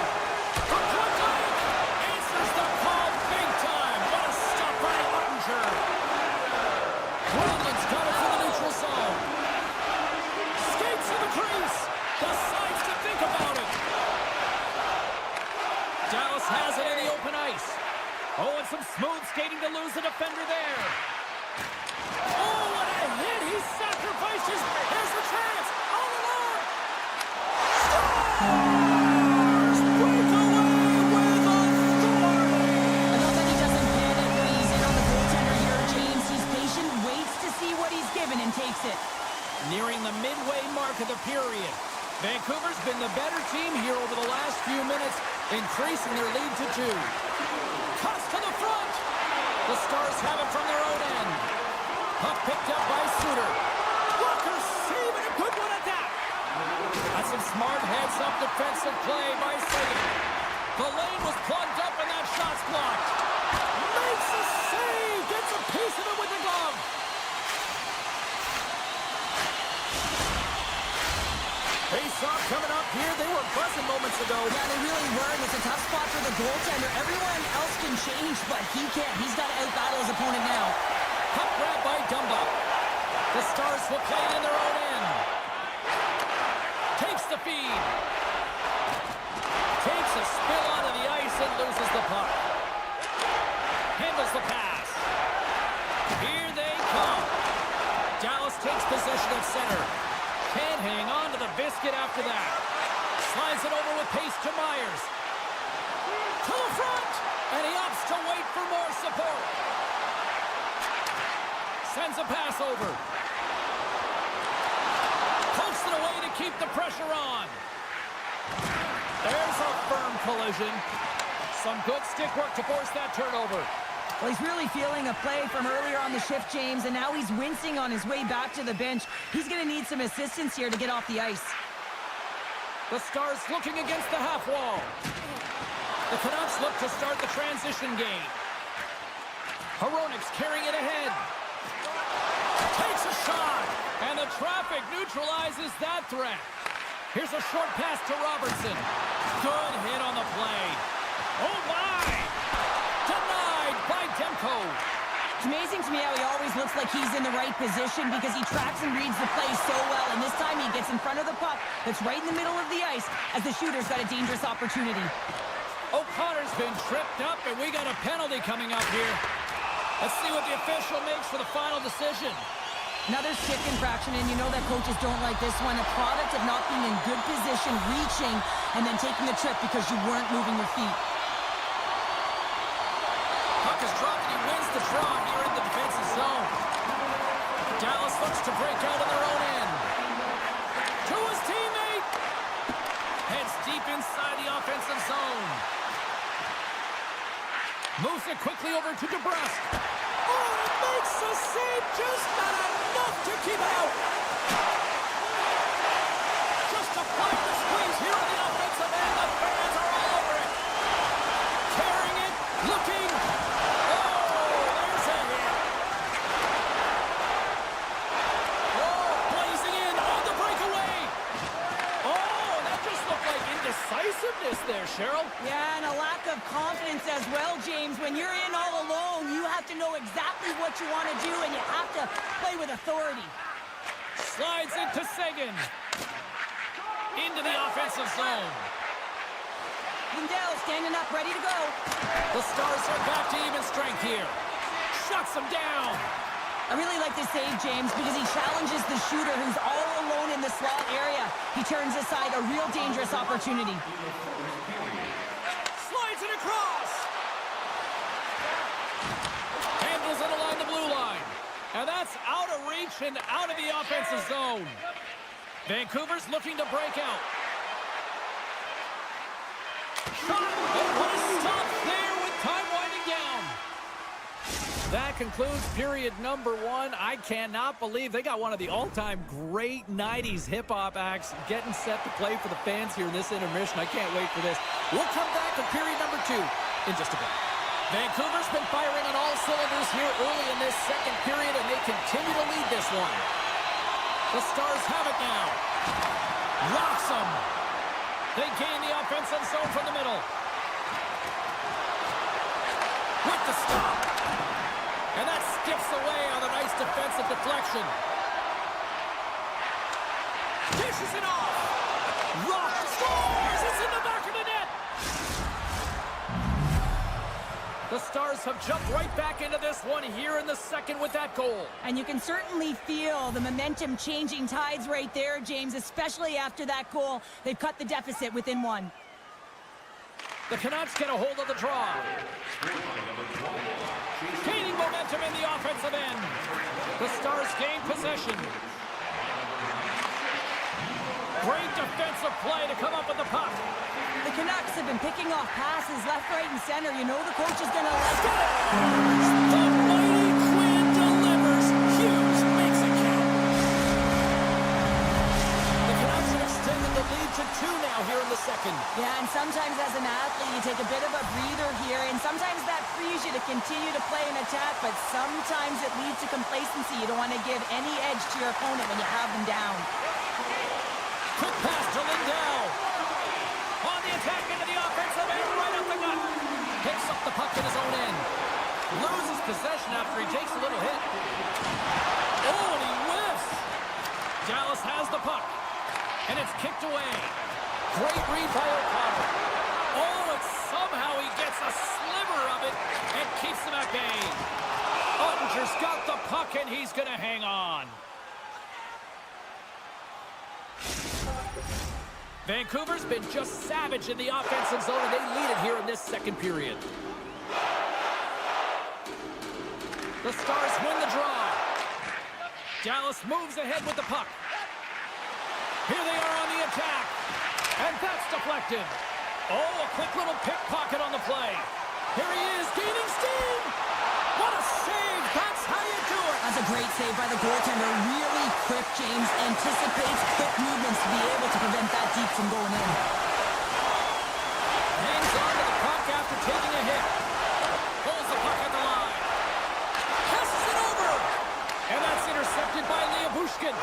Answers the call big time. What a stop by Ottinger. Rodman's got it for the neutral zone. Skates in the crease. Decides to think about it. Dallas has it in the open ice. Oh, and some smooth skating to lose the defender there. Oh, what a hit. He sacrificed his... Here's the chance. All alone. Stars break away with authority. I know that he doesn't panic when he's in on the goaltender here, James. He's patient, waits to see what he's given, and takes it. Nearing the midway mark of the period. Vancouver's been the better team here over the last few minutes, increasing their lead to 2. Cuts to the front. The Stars have it from their own end. Puck picked up by Suter. Walker saving a good one at that. That's some smart heads-up defensive play by Sagan. The lane was plugged up and that shot's blocked. Makes a save. Gets a piece of it with the glove. Face-off coming up here. They were buzzing moments ago. Yeah, they really were. It's a tough spot for the goaltender. Everyone else can change, but he can't. He's got to out-battle his opponent now. Puck grab by Dumba. The Stars will play it in their own end. Takes the feed. Takes a spill onto the ice and loses the puck. Handles the pass. Here they come. Dallas takes possession at center. Can't hang on to the biscuit after that. Slides it over with pace to Myers. To the front! And he opts to wait for more support. Sends a pass over. Pokes it away to keep the pressure on. There's a firm collision. Some good stick work to force that turnover. Well, he's really feeling a play from earlier on the shift, James, and now he's wincing on his way back to the bench. He's going to need some assistance here to get off the ice. The Stars looking against the half wall. The Canucks look to start the transition game. Hronik's carrying it ahead. Takes a shot, and the traffic neutralizes that threat. Here's a short pass to Robertson. Good hit on the play. Oh, my! Denied by Demko. It's amazing to me how he always looks like he's in the right position, because he tracks and reads the play so well, and this time he gets in front of the puck that's right in the middle of the ice as the shooter's got a dangerous opportunity. O'Connor's been tripped up, and we got a penalty coming up here. Let's see what the official makes for the final decision. Another stick infraction, and you know that coaches don't like this one. A product of not being in good position, reaching, and then taking a trip because you weren't moving your feet. Puck is dropped, and he wins the draw here in the defensive zone. Dallas looks to break out on their own end. To his teammate. Heads deep inside the offensive zone. Moves it quickly over to DeBrusque. Oh, it makes a save, just not enough to keep it out. Just applying the squeeze here on the offensive end. The fans are all over it. Carrying it, looking. Oh, there's a hit. Oh, blazing in on the breakaway. Oh, that just looked like indecisive well, James. When you're in all alone, you have to know exactly what you want to do, and you have to play with authority. Slides into Seguin. Into the offensive zone. Lindell standing up, ready to go. The Stars are back to even strength here. Shuts him down. I really like this save, James, because he challenges the shooter who's all alone in the slot area. He turns aside a real dangerous opportunity. Slides it across. Handles it along the blue line. And that's out of reach and out of the offensive zone. Vancouver's looking to break out. Shot! And put a stop there with time winding down. That concludes period number 1. I cannot believe they got one of the all-time great 90s hip-hop acts getting set to play for the fans here in this intermission. I can't wait for this. We'll come back to period number 2 in just a bit. Vancouver's been firing on all cylinders here early in this second period, and they continue to lead this one. The Stars have it now. Locks them. They gain the offensive zone from the middle. With the stop. And that skips away on a nice defensive deflection. Dishes it off. Rock scores. It's in the back of the net. The Stars have jumped right back into this one here in the second with that goal. And you can certainly feel the momentum changing tides right there, James, especially after that goal. They've cut the deficit within 1. The Canucks get a hold of the draw. Gaining momentum in the offensive end. The Stars gain possession. Great defensive play to come up with the puck. The Canucks have been picking off passes left, right, and center. You know the coach is going to like it. The mighty Quinn delivers. Hughes makes it count. The Canucks have extended the lead to 2 now here in the second. Yeah, and sometimes as an athlete, you take a bit of a breather here, and sometimes that frees you to continue to play an attack, but sometimes it leads to complacency. You don't want to give any edge to your opponent when you have them down. Quick pass to Lindell. On the attack into the offensive end, right up the gut. Picks up the puck in his own end. Loses possession after he takes a little hit. Oh, and he whiffs. Dallas has the puck. And it's kicked away. Great read by O'Connor. Oh, and somehow he gets a sliver of it and keeps them at bay. Ottinger's got the puck and he's going to hang on. Vancouver's been just savage in the offensive zone, and they lead it here in this second period. The Stars win the draw. Dallas moves ahead with the puck. Here they are on the attack. And that's deflected. Oh, a quick little pickpocket on the play. Here he is, gaining steam. What a save. That's how you do it. That's a great save by the goaltender. Really quick, James. Anticipates quick movements to be able to prevent that deep from going in. Hangs on to the puck after taking a hit. Pulls the puck at the line. Passes it over. And that's intercepted by Bushkin.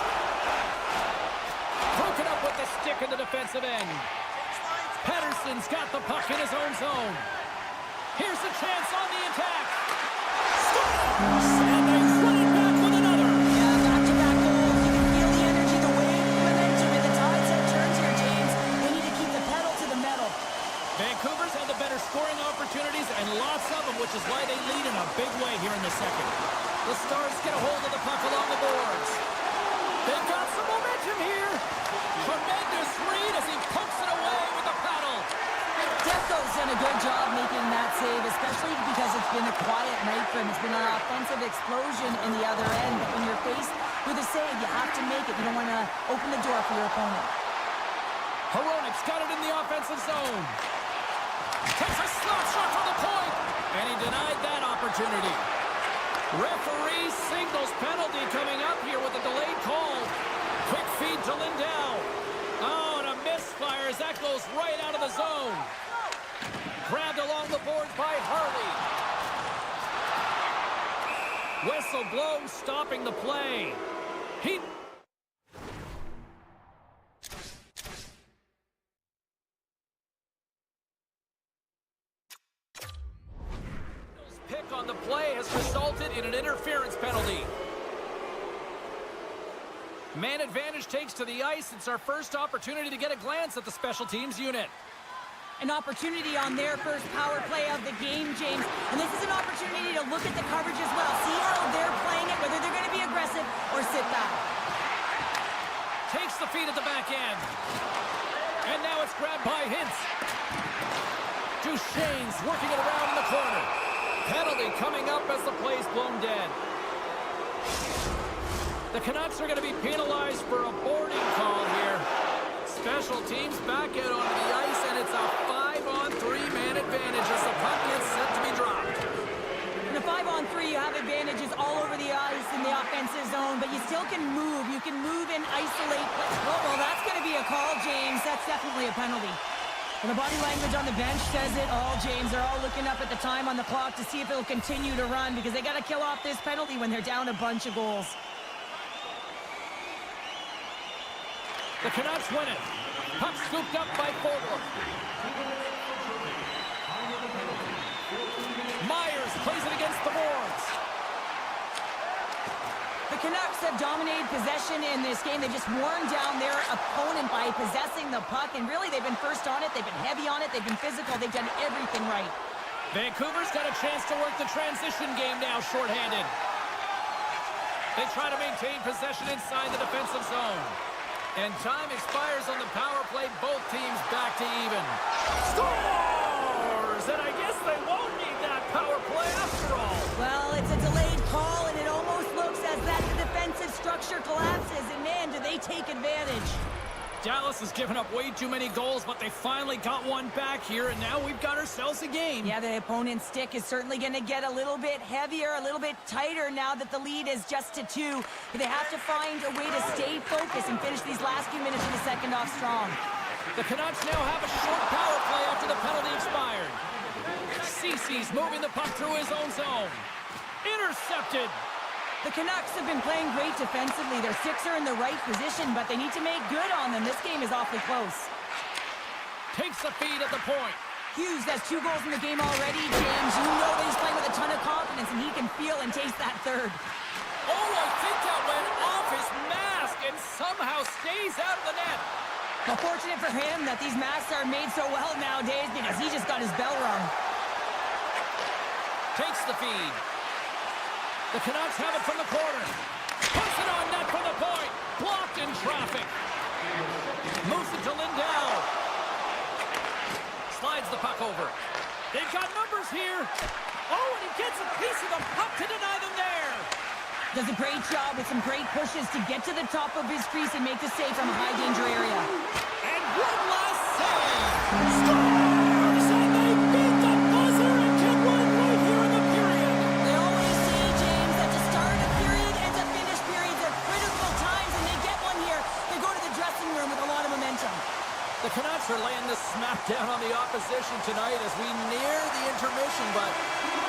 Broken up with the stick in the defensive end. Pettersson's got the puck in his own zone. Here's a chance on the attack. Scores! And they run it back with another. Yeah, back-to-back goals. You can feel the energy, the wave, the momentum, and the tide set turns here, James. They need to keep the pedal to the metal. Vancouver's had the better scoring opportunities and lots of them, which is why they lead in a big way here in the second. The Stars get a hold of the puck along the boards. They've got some momentum here. Tremendous read as he pokes it away with the paddle. Defco's done a good job making that save, especially because it's been a quiet night for him. It's been an offensive explosion in the other end. But when you're faced with a save, you have to make it. You don't want to open the door for your opponent. Hronik's got it in the offensive zone. Takes a slap shot from the point. And he denied that opportunity. Referee signals penalty coming up here with a delayed call. Quick feed to Lindell. Oh, and a misfire as that goes right out of the zone. Grabbed along the boards by Harley. Whistle blows, stopping the play. He... just resulted in an interference penalty. Man advantage takes to the ice. It's our first opportunity to get a glance at the special teams unit. An opportunity on their first power play of the game, James. And this is an opportunity to look at the coverage as well. See how they're playing it, whether they're going to be aggressive or sit back. Takes the feed at the back end. And now it's grabbed by Hintz. Duchesne's working it around in the corner. Penalty coming up as the play's blown dead. The Canucks are going to be penalized for a boarding call here. Special teams back out onto the ice, and it's a 5-on-3 man advantage as the puck gets set to be dropped. In a 5-on-3, you have advantages all over the ice in the offensive zone, but you still can move. You can move and isolate. Well, that's going to be a call, James. That's definitely a penalty. Well, the body language on the bench says it all, James. They're all looking up at the time on the clock to see if it'll continue to run because they got to kill off this penalty when they're down a bunch of goals. The Canucks win it. Puck scooped up by Fogler. Myers plays it against the boards. The Canucks have dominated possession in this game. They've just worn down their opponent by possessing the puck, and really they've been first on it, they've been heavy on it, they've been physical, they've done everything right. Vancouver's got a chance to work the transition game now shorthanded. They try to maintain possession inside the defensive zone. And time expires on the power play. Both teams back to even. Scores! And I guess they won't need that power play after all. Well, it's a delayed call, and it almost looks as that the defensive structure collapses. And man, do they take advantage. Dallas has given up way too many goals, but they finally got one back here, and now we've got ourselves a game. Yeah, the opponent's stick is certainly going to get a little bit heavier, a little bit tighter now that the lead is just to 2. But they have to find a way to stay focused and finish these last few minutes of the second off strong. The Canucks now have a short power play after the penalty expired. Cece's moving the puck through his own zone. Intercepted. The Canucks have been playing great defensively. Their sticks are in the right position, but they need to make good on them. This game is awfully close. Takes the feed at the point. Hughes has 2 goals in the game already, James. You know that he's playing with a ton of confidence, and he can feel and taste that third. Oh, I think that went off his mask and somehow stays out of the net. Well, fortunate for him that these masks are made so well nowadays because he just got his bell rung. Takes the feed. The Canucks have it from the corner. Puts it on net from the point. Blocked in traffic. Moves it to Lindell. Slides the puck over. They've got numbers here. Oh, and he gets a piece of the puck to deny them there. Does a great job with some great pushes to get to the top of his crease and make the save from a high-danger area. And one last save. Scores! And they beat the buzzer and can win right here in the period. They always say, James, that to start a period and to finish periods are critical times, and they get one here. They go to the dressing room with a lot of momentum. The Canucks are laying this smack down on the opposition tonight as we near the intermission, but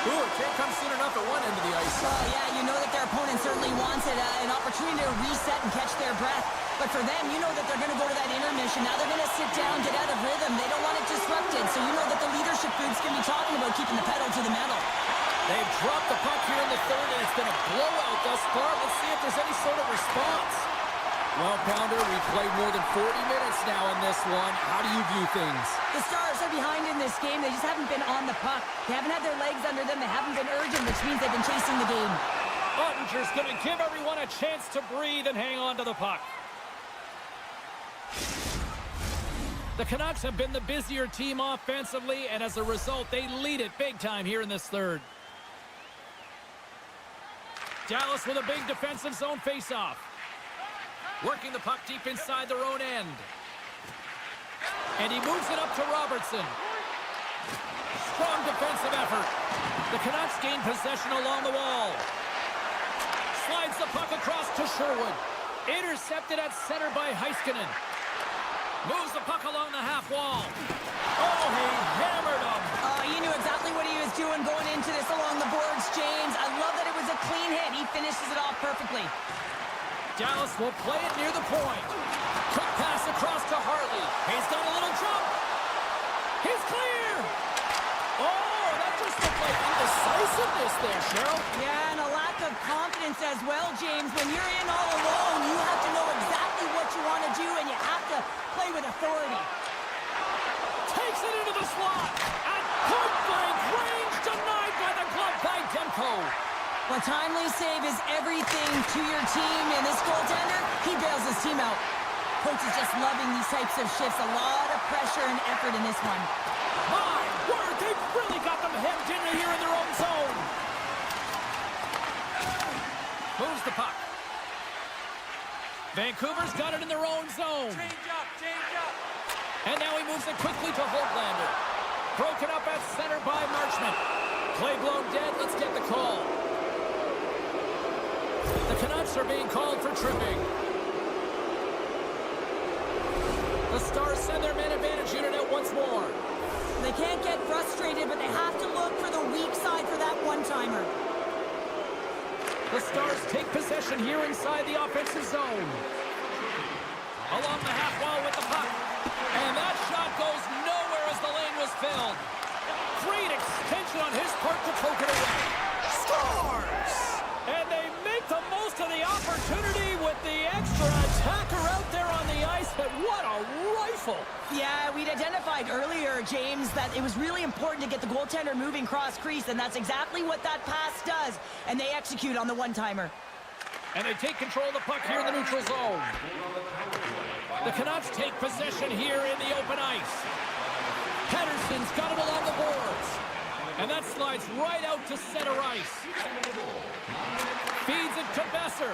it can't come soon enough at one end of the ice. Well, yeah, you know that their opponent certainly wants it, an opportunity to reset and catch their breath. But for them, you know that they're going to go to that intermission. Now they're going to sit down, get out of rhythm. They don't want it disrupted, so you know that the leadership group's going to be talking about keeping the pedal to the metal. They've dropped the puck here in the third, and it's been a blowout thus far. Let's see if there's any sort of response. Well, Pounder, we've played more than 40 minutes now in this one. How do you view things? The Stars are behind in this game. They just haven't been on the puck. They haven't had their legs under them. They haven't been urgent, which means they've been chasing the game. Ottinger's going to give everyone a chance to breathe and hang on to the puck. The Canucks have been the busier team offensively, and as a result, they lead it big time here in this third. Dallas with a big defensive zone faceoff. Working the puck deep inside their own end. And he moves it up to Robertson. Strong defensive effort. The Canucks gain possession along the wall. Slides the puck across to Sherwood. Intercepted at center by Heiskanen. Moves the puck along the half wall. Oh, he hammered him. You knew exactly what he was doing going into this along the boards, James. I love that it was a clean hit. He finishes it off perfectly. Dallas will play it near the point. Quick pass across to Hartley. He's got a little jump. He's clear. Oh, that just looked like indecisive. decisiveness there, Cheryl. Yeah, and a lack of confidence as well, James. When you're in all alone, you have to know exactly what you want to do, and you have to play with authority. Takes it into the slot. At point-blank range, denied by the glove by Demko. Well, timely save is everything to your team, and this goaltender, he bails his team out. Coach is just loving these types of shifts. A lot of pressure and effort in this one. My word, they've really got them hemmed in here in their own zone. Moves the puck. Vancouver's got it in their own zone. Change up. And now he moves it quickly to Holtlander. Broken up at center by Marchment. Play blown dead. Let's get the call. The Canucks are being called for tripping. The Stars send their man advantage unit out once more. They can't get frustrated, but they have to look for the weak side for that one-timer. The Stars take possession here inside the offensive zone. Along the half wall with the puck. And that shot goes nowhere as the lane was filled. Great extension on his part to poke it away. Stars! And they make the most of the opportunity with the extra attacker out there on the ice. But what a rifle! Yeah, we'd identified earlier, James, that it was really important to get the goaltender moving cross crease, and that's exactly what that pass does. And they execute on the one-timer. And they take control of the puck here in the neutral zone. The Canucks take possession here in the open ice. Pettersson's got it along the boards. And that slides right out to center ice. Feeds it to Besser.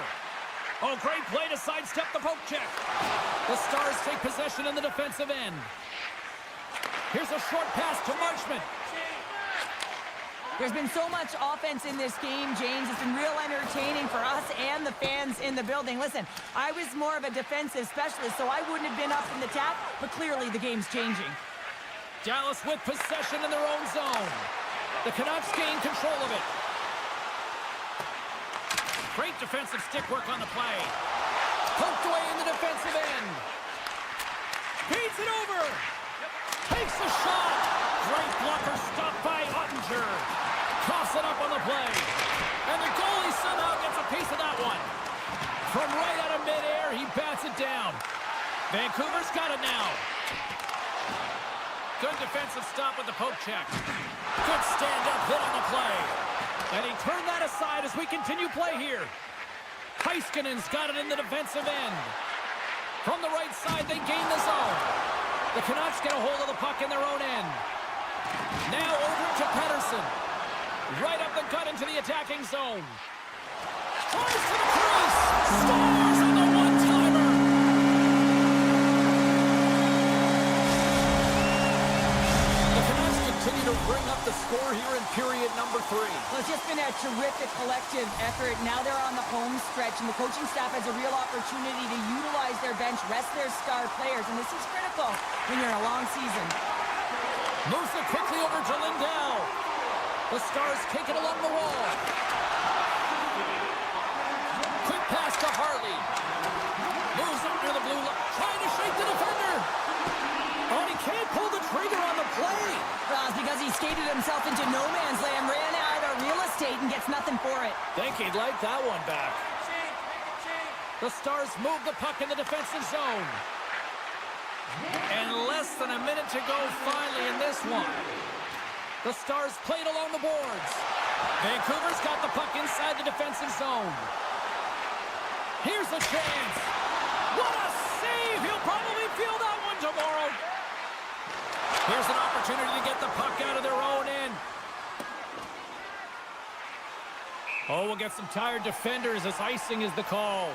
Oh, great play to sidestep the poke check. The Stars take possession in the defensive end. Here's a short pass to Marchment. There's been so much offense in this game, James. It's been real entertaining for us and the fans in the building. Listen, I was more of a defensive specialist, so I wouldn't have been up in the tap, but clearly the game's changing. Dallas with possession in their own zone. The Canucks gain control of it. Great defensive stick work on the play. Poked away in the defensive end. Beats it over. Takes the shot. Great blocker stopped by Ottinger. Coughs it up on the play. And the goalie somehow gets a piece of that one. From right out of midair, he bats it down. Vancouver's got it now. Good defensive stop with the poke check. Good stand-up hit on the play. And he turned that aside as we continue play here. Heiskanen's got it in the defensive end. From the right side, they gain the zone. The Canucks get a hold of the puck in their own end. Now over to Pettersson. Right up the gut into the attacking zone. Tries to the crease. Stars on the one-timer. The Canucks continue to bring up the score here in period number 3. Well, it's just been a terrific collective effort. Now they're on the home stretch, and the coaching staff has a real opportunity to utilize their bench, rest their star players, and this is critical when you're in a long season. Moves it quickly over to Lindell. The Stars take it along the wall. Quick pass to Harley. Moves up near the blue line. Trying to shake the defender. Oh, and he can't pull the trigger on the play. Well, it's because he skated himself into no man's land, ran out of real estate, and gets nothing for it. Think he'd like that one back. The Stars move the puck in the defensive zone. And less than a minute to go finally in this one. The Stars played along the boards. Vancouver's got the puck inside the defensive zone. Here's a chance. What a save! He'll probably feel that one tomorrow. Here's an opportunity to get the puck out of their own end. Oh, we'll get some tired defenders as icing is the call.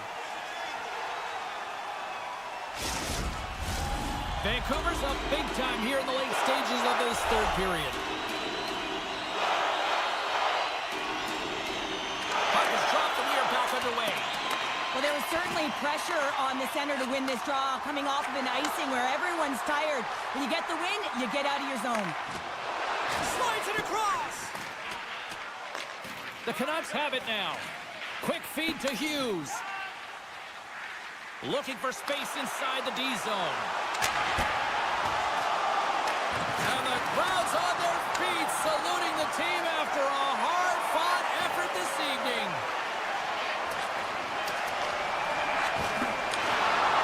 Vancouver's up big time here in the late stages of this third period. Puck is dropped and we are back underway. Well, there was certainly pressure on the center to win this draw, coming off of an icing where everyone's tired. When you get the win, you get out of your zone. Slides it across. The Canucks have it now. Quick feed to Hughes. Looking for space inside the D zone. And the crowd's on their feet, saluting the team after a hard this evening.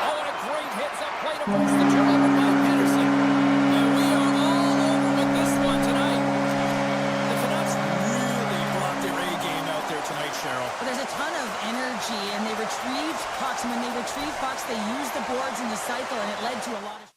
Oh, and a great hits-up play to force the turnover by Peterson. And we are all over with this one tonight. The Canucks really brought their A game out there tonight, Cheryl. But there's a ton of energy, and they retrieved pucks. And when they retrieved pucks, they used the boards in the cycle, and it led to a lot of...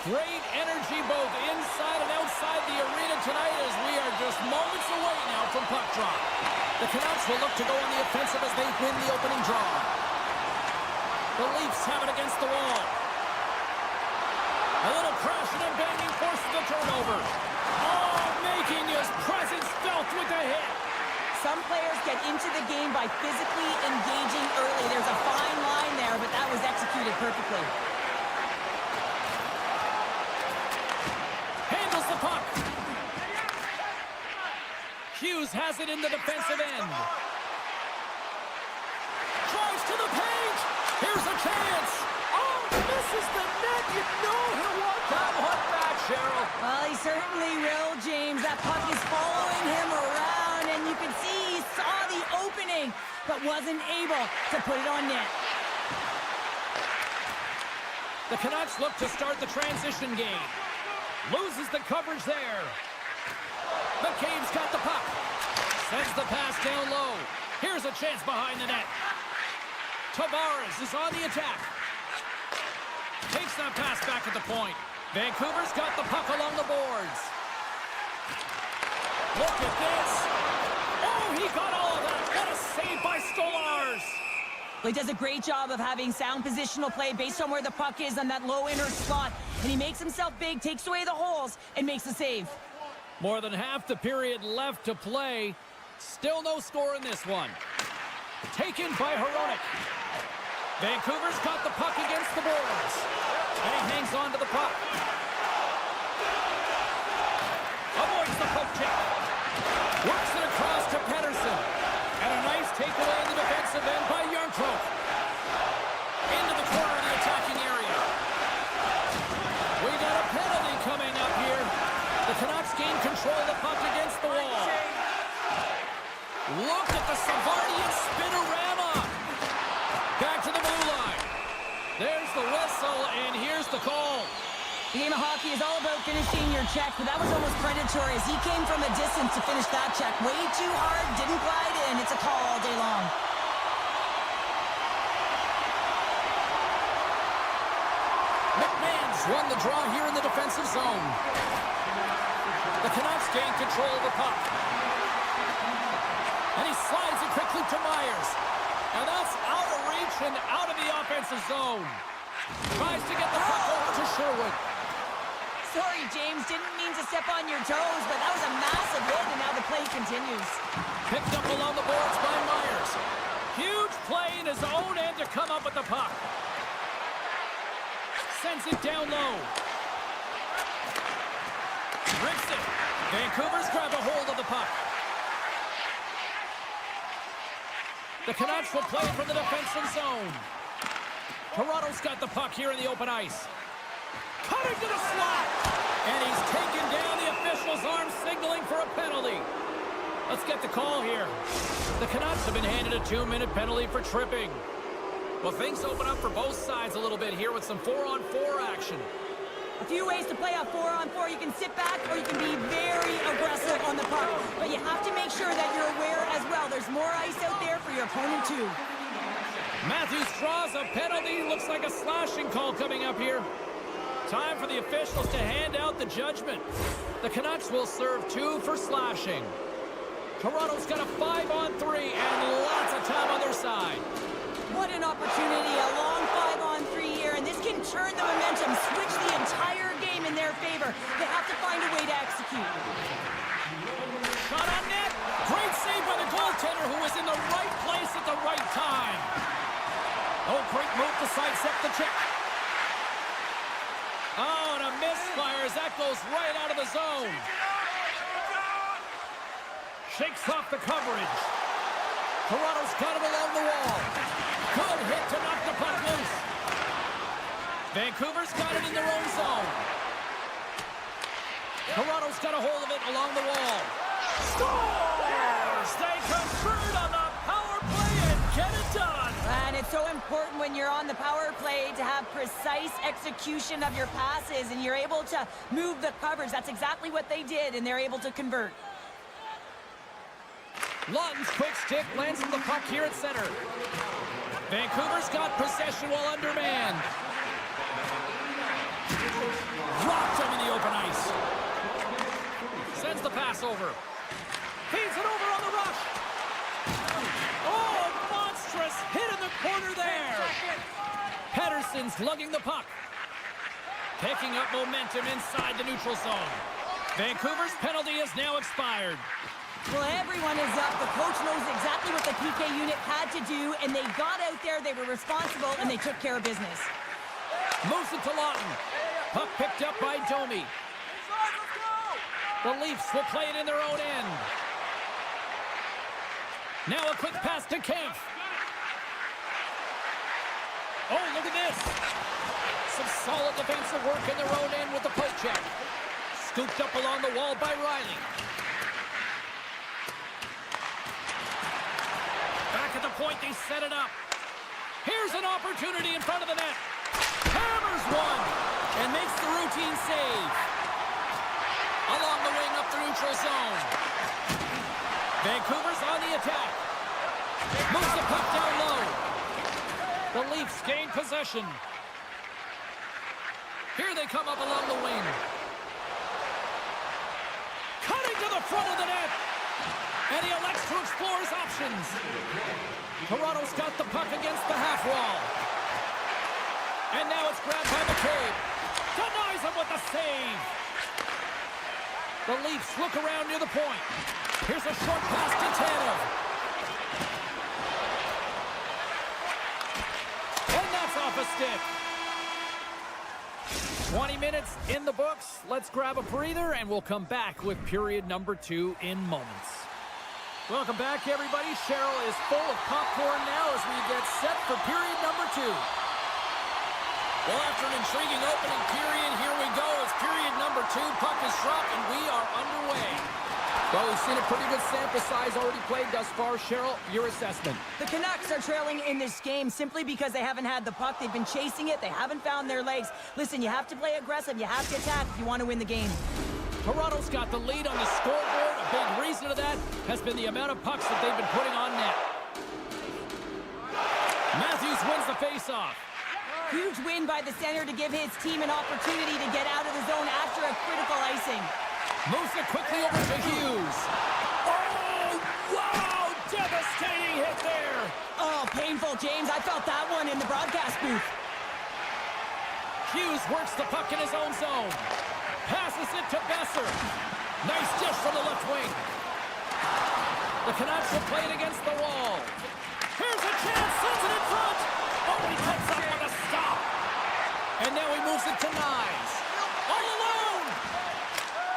Great energy both inside and outside the arena tonight as we are just moments away now from puck drop. The Canucks will look to go on the offensive as they win the opening draw. The Leafs have it against the wall. A little crashing and banging forces the turnover. Oh, making his presence felt with the hit. Some players get into the game by physically engaging early. There's a fine line there, but that was executed perfectly. Handles the puck. Hughes has it in the defensive end. Drives to the page. Here's a chance. Oh, misses the net. You know he'll want that one back, Cheryl. Well, he certainly will, James. That puck is following him around, and you can see he saw the opening, but wasn't able to put it on net. The Canucks look to start the transition game. Loses the coverage there. McCabe's got the puck. Sends the pass down low. Here's a chance behind the net. Tavares is on the attack. Takes that pass back at the point. Vancouver's got the puck along the boards. Look at this. Oh, he got all of that. What a save by Stolarz. He does a great job of having sound positional play based on where the puck is on that low inner slot. And he makes himself big, takes away the holes, and makes the save. More than half the period left to play. Still no score in this one. Taken by Hronek. Vancouver's got the puck against the boards. And he hangs on to the puck. Avoids the poke check. Works it across to Pettersson. And a nice takeaway in the defensive end by Järnkrok. Into the corner of the attacking area. We got a penalty coming up here. The Canucks gain control of the puck against the wall. Look at the Savardian spinorama. Back to the blue line. There's the whistle, and here's the call. The game of hockey is all about finishing your check, but that was almost predatory as he came from a distance to finish that check. Way too hard, didn't glide in. It's a call all day long. McMahon's won the draw here in the defensive zone. The Canucks gain control of the puck. And he slides it quickly to Myers. And that's out of reach and out of the offensive zone. Tries to get the puck over to Sherwood. Sorry, James. Didn't mean to step on your toes, but that was a massive hit, and now the play continues. Picked up along the boards by Myers. Huge play in his own end to come up with the puck. Sends it down low. Rips it. Vancouver's grabbed a hold of the puck. The Canucks will play from the defensive zone. Toronto's got the puck here in the open ice. Cutting to the slot. And he's taken down. The official's arm signaling for a penalty. Let's get the call here. The Canucks have been handed a 2-minute penalty for tripping. Well, things open up for both sides a little bit here with some 4-on-4 action. A few ways to play a 4-on-4. You can sit back or you can be very aggressive on the puck. But you have to make sure that you're aware as well. There's more ice out there for your opponent too. Matthews draws a penalty. Looks like a slashing call coming up here. Time for the officials to hand out the judgment. The Canucks will serve 2 for slashing. Toronto's got a 5-on-3 and lots of time on their side. What an opportunity, a long 5-on-3 here, and this can turn the momentum, switch the entire game in their favor. They have to find a way to execute. Shot on net. Great save by the goaltender who was in the right place at the right time. Oh, great move to sidestep the check. Oh, and a misfire as that goes right out of the zone. Shakes off the coverage. Toronto's got it along the wall. Good hit to knock the puck loose. Vancouver's got it in their own zone. Toronto's got a hold of it along the wall. Scores! They convert on the power play and get it done. And it's so important when you're on the power play to have precise execution of your passes, and you're able to move the coverage. That's exactly what they did, and they're able to convert. Lawton's quick stick lands on the puck here at center. Vancouver's got possession while undermanned. Dropped him in the open ice. Sends the pass over. Feeds it over on the rush. Oh, monstrous hit in the corner there. Pettersson's lugging the puck. Picking up momentum inside the neutral zone. Vancouver's penalty has now expired. Well, everyone is up. The coach knows exactly what the PK unit had to do, and they got out there, they were responsible, and they took care of business. Moves it to Lawton. Puck picked up by Domi. The Leafs will play it in their own end. Now a quick pass to Kempf. Oh, look at this. Some solid defensive work in their own end with the poke check. Scooped up along the wall by Riley. Back at the point, they set it up. Here's an opportunity in front of the net. Hammers one and makes the routine save. Along the wing up the neutral zone. Vancouver's on the attack. Moves the puck down low. The Leafs gain possession. Here they come up along the wing. Cutting to the front of the net. And he elects to explore his options. Toronto's got the puck against the half wall. And now it's grabbed by McCabe. Denies him with the save. The Leafs look around near the point. Here's a short pass to Tanev. And that's off a stick. 20 minutes in the books. Let's grab a breather, and we'll come back with period number 2 in moments. Welcome back, everybody. Cheryl is full of popcorn now as we get set for period number 2. Well, after an intriguing opening period, here we go. It's period number 2. Puck is dropped, and we are underway. Well, we've seen a pretty good sample size already played thus far. Cheryl, your assessment. The Canucks are trailing in this game simply because they haven't had the puck. They've been chasing it. They haven't found their legs. Listen, you have to play aggressive. You have to attack if you want to win the game. Toronto's got the lead on the scoreboard. A big reason of that has been the amount of pucks that they've been putting on net. Matthews wins the faceoff. Huge win by the center to give his team an opportunity to get out of the zone after a critical icing. Moves it quickly over to Hughes. Oh, wow! Devastating hit there. Oh, painful, James. I felt that one in the broadcast booth. Hughes works the puck in his own zone. Passes it to Besser. Nice dish from the left wing. The Canucks will play it against the wall. Here's a chance. Sends it in front. Oh, he cuts up on a stop. And now he moves it to Nyes. All alone.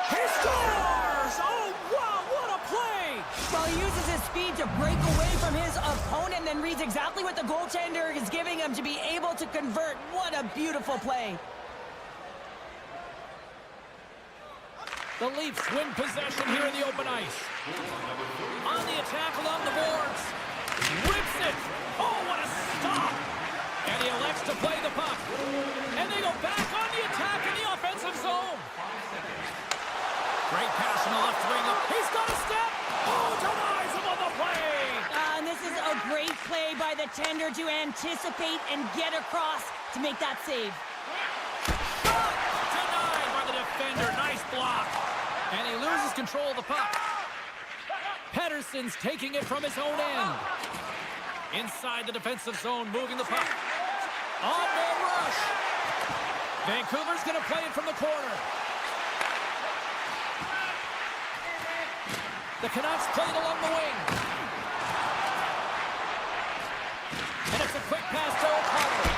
He scores! Oh, wow, what a play! Well, he uses his speed to break away from his opponent and then reads exactly what the goaltender is giving him to be able to convert. What a beautiful play. The Leafs win possession here in the open ice. On the attack along the boards. Rips it. Oh, what a stop! And he elects to play the puck. And they go back on the attack in the offensive zone. Great pass from the left wing. He's got a step. Oh, denies him on the play. And this is a great play by the tender to anticipate and get across to make that save. Shot! Denied by the defender. Nice block. And he loses control of the puck. Pettersson's taking it from his own end. Inside the defensive zone, moving the puck. On-man rush. Vancouver's going to play it from the corner. The Canucks play it along the wing. And it's a quick pass to O'Connor.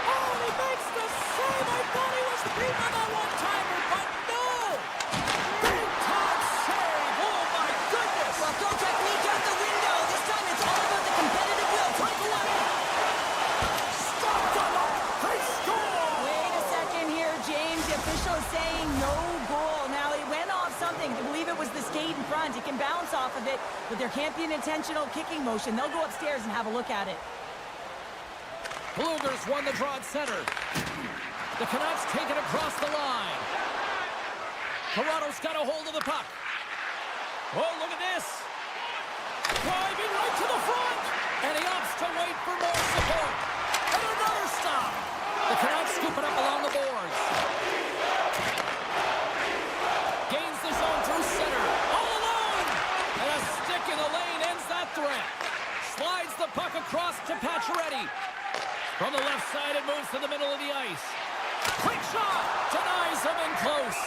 Oh, he makes the save. I thought he was beaten on that one-timer, but no! Big time save. Oh, my goodness. Well, throw technique out the window. This time it's all about the competitive will. Take away. Stopped on the face score. Wait a second here, James. The official is saying no goal. Now, it went off something. I believe it was the skate in front. It can bounce off of it, but there can't be an intentional kicking motion. They'll go upstairs and have a look at it. Blueger's won the draw at center. The Canucks take it across the line. Toronto's got a hold of the puck. Oh, look at this. Driving right to the front. And he opts to wait for more support. And another stop. The Canucks scoop it up along the boards. Gains the zone through center. All alone. And a stick in the lane ends that threat. Slides the puck across to Pacioretty. From the left side, it moves to the middle of the ice. Quick shot! Denies him in close.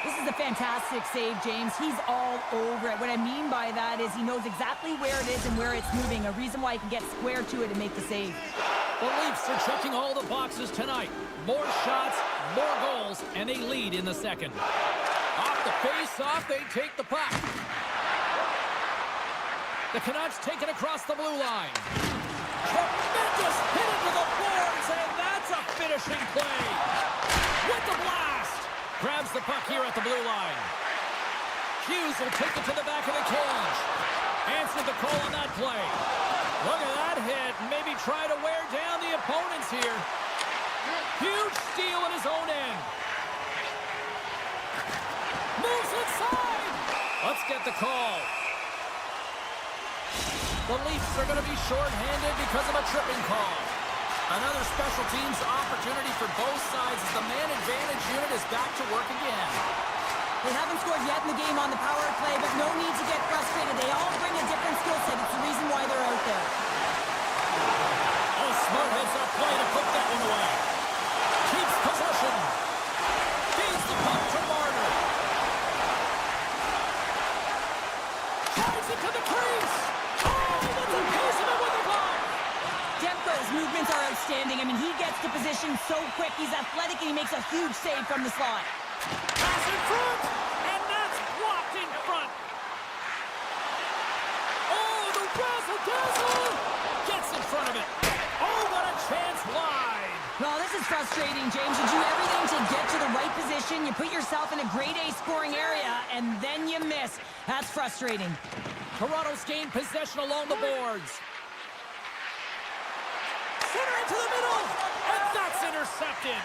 This is a fantastic save, James. He's all over it. What I mean by that is he knows exactly where it is and where it's moving. A reason why he can get square to it and make the save. The Leafs are checking all the boxes tonight. More shots, more goals, and they lead in the second. Off the face-off, they take the puck. The Canucks take it across the blue line. Tremendous hit into the boards, and that's a finishing play. With the blast. Grabs the puck here at the blue line. Hughes will take it to the back of the cage. Answered the call on that play. Look at that hit. Maybe try to wear down the opponents here. Huge steal at his own end. Moves inside. Let's get the call. The Leafs are going to be shorthanded because of a tripping call. Another special teams opportunity for both sides as the man advantage unit is back to work again. They haven't scored yet in the game on the power play, but no need to get frustrated. They all bring a different skill set. It's the reason why they're out there. Oh, smart heads-up play to put that one away. Keeps possession. Feeds the puck to Marner. Drives it to the crease. Oh, that's a piece of it with the glove. Demko's movements are outstanding. I mean, he gets to position so quick. He's athletic, and he makes a huge save from the slot. Pass in front, and that's blocked in front. Oh, the razzle-dazzle gets in front of it. Oh, what a chance wide. Well, this is frustrating, James. You do everything to get to the right position. You put yourself in a grade A scoring area, and then you miss. That's frustrating. Toronto's gained possession along the boards. Center into the middle, and that's intercepted.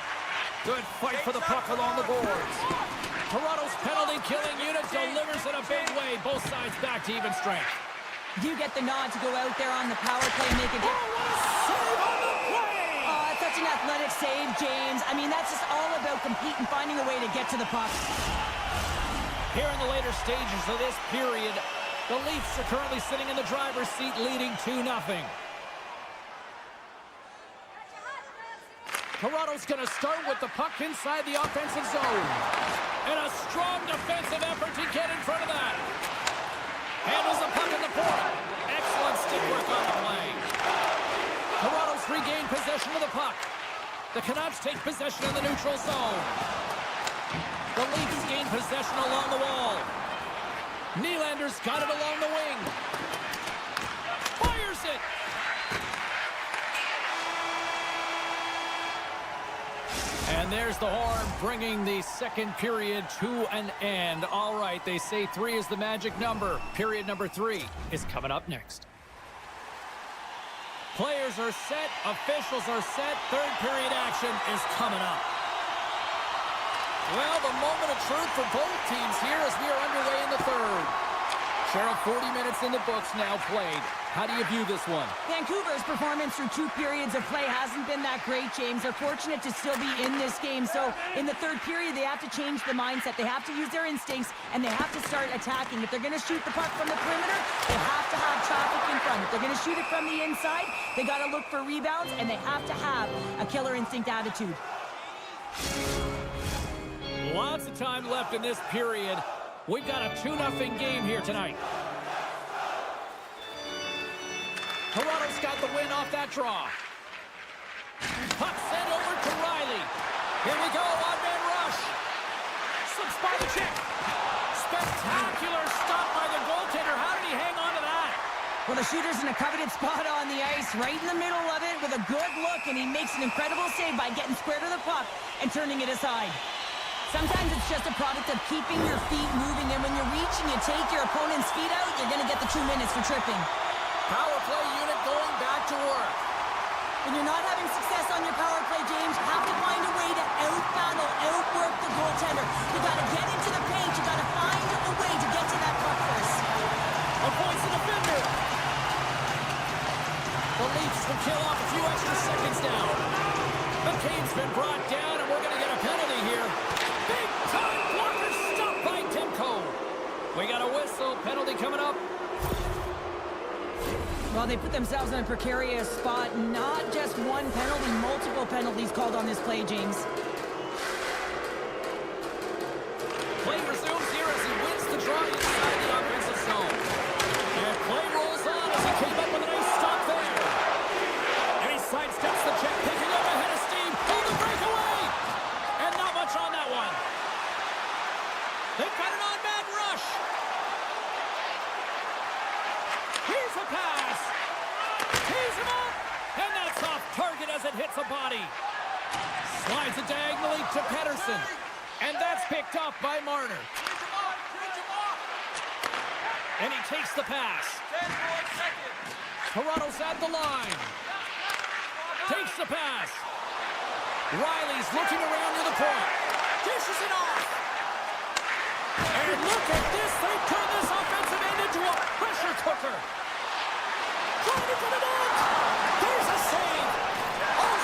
Good fight for the puck along the boards. Toronto's penalty-killing unit delivers in a big way. Both sides back to even strength. You get the nod to go out there on the power play and make a difference. Oh, what a save on the play! Oh, that's such an athletic save, James. I mean, that's just all about competing, finding a way to get to the puck. Here in the later stages of this period, the Leafs are currently sitting in the driver's seat, leading 2-0. Toronto's going to start with the puck inside the offensive zone. And a strong defensive effort to get in front of that. Handles the puck in the point. Excellent stick work on the play. Toronto's regained possession of the puck. The Canucks take possession in the neutral zone. The Leafs gain possession along the wall. Nylander's got it along the wing. Fires it. And there's the horn, bringing the second period to an end. All right, they say 3 is the magic number. Period number 3 is coming up next. Players are set, officials are set, third period action is coming up. Well, the moment of truth for both teams here as we are underway in the third. Sheriff, 40 minutes in the books now played. How do you view this one? Vancouver's performance through 2 periods of play hasn't been that great, James. They're fortunate to still be in this game. So in the third period, they have to change the mindset. They have to use their instincts, and they have to start attacking. If they're going to shoot the puck from the perimeter, they have to have traffic in front. If they're going to shoot it from the inside, they got to look for rebounds, and they have to have a killer instinct attitude. Lots of time left in this period. We've got a 2-0 game here tonight. Toronto's got the win off that draw. Puck sent over to Riley. Here we go, one-man rush. Slips by the check. Spectacular stop by the goaltender. How did he hang on to that? Well, the shooter's in a coveted spot on the ice, right in the middle of it with a good look, and he makes an incredible save by getting square to the puck and turning it aside. Sometimes it's just a product of keeping your feet moving, and when you reach and you take your opponent's feet out, you're going to get the 2 minutes for tripping. Power play unit going back to work. When you're not having success on your power play, James, you have to find a way to out-battle, outwork the goaltender. You got to get into the paint. You got to find a way to get to that puck first. Avoids the defender. The Leafs will kill off a few extra seconds now. McCain's been brought down, and we're going to get a penalty here. Big time blocker stopped by Demko. We got a whistle. Penalty coming up. Well, they put themselves in a precarious spot. Not just one penalty, multiple penalties called on this play, James. Play resumes here as he wins the draw inside the offensive zone. And play rolls on as he came up with a nice stop there. And he sidesteps the check, picking up ahead of steam. Pulled the breakaway. And not much on that one. They've got an on-man rush. Here's a pass. Tees him up. And that's off target as it hits a body. Slides it diagonally to Pettersson. And that's picked up by Marner. And he takes the pass. Toronto's at the line. Takes the pass. Riley's looking around to the point. Dishes it off. And look at this. They turn this offensive end into a pressure cooker. Trying to put it in. There's a save. Oh,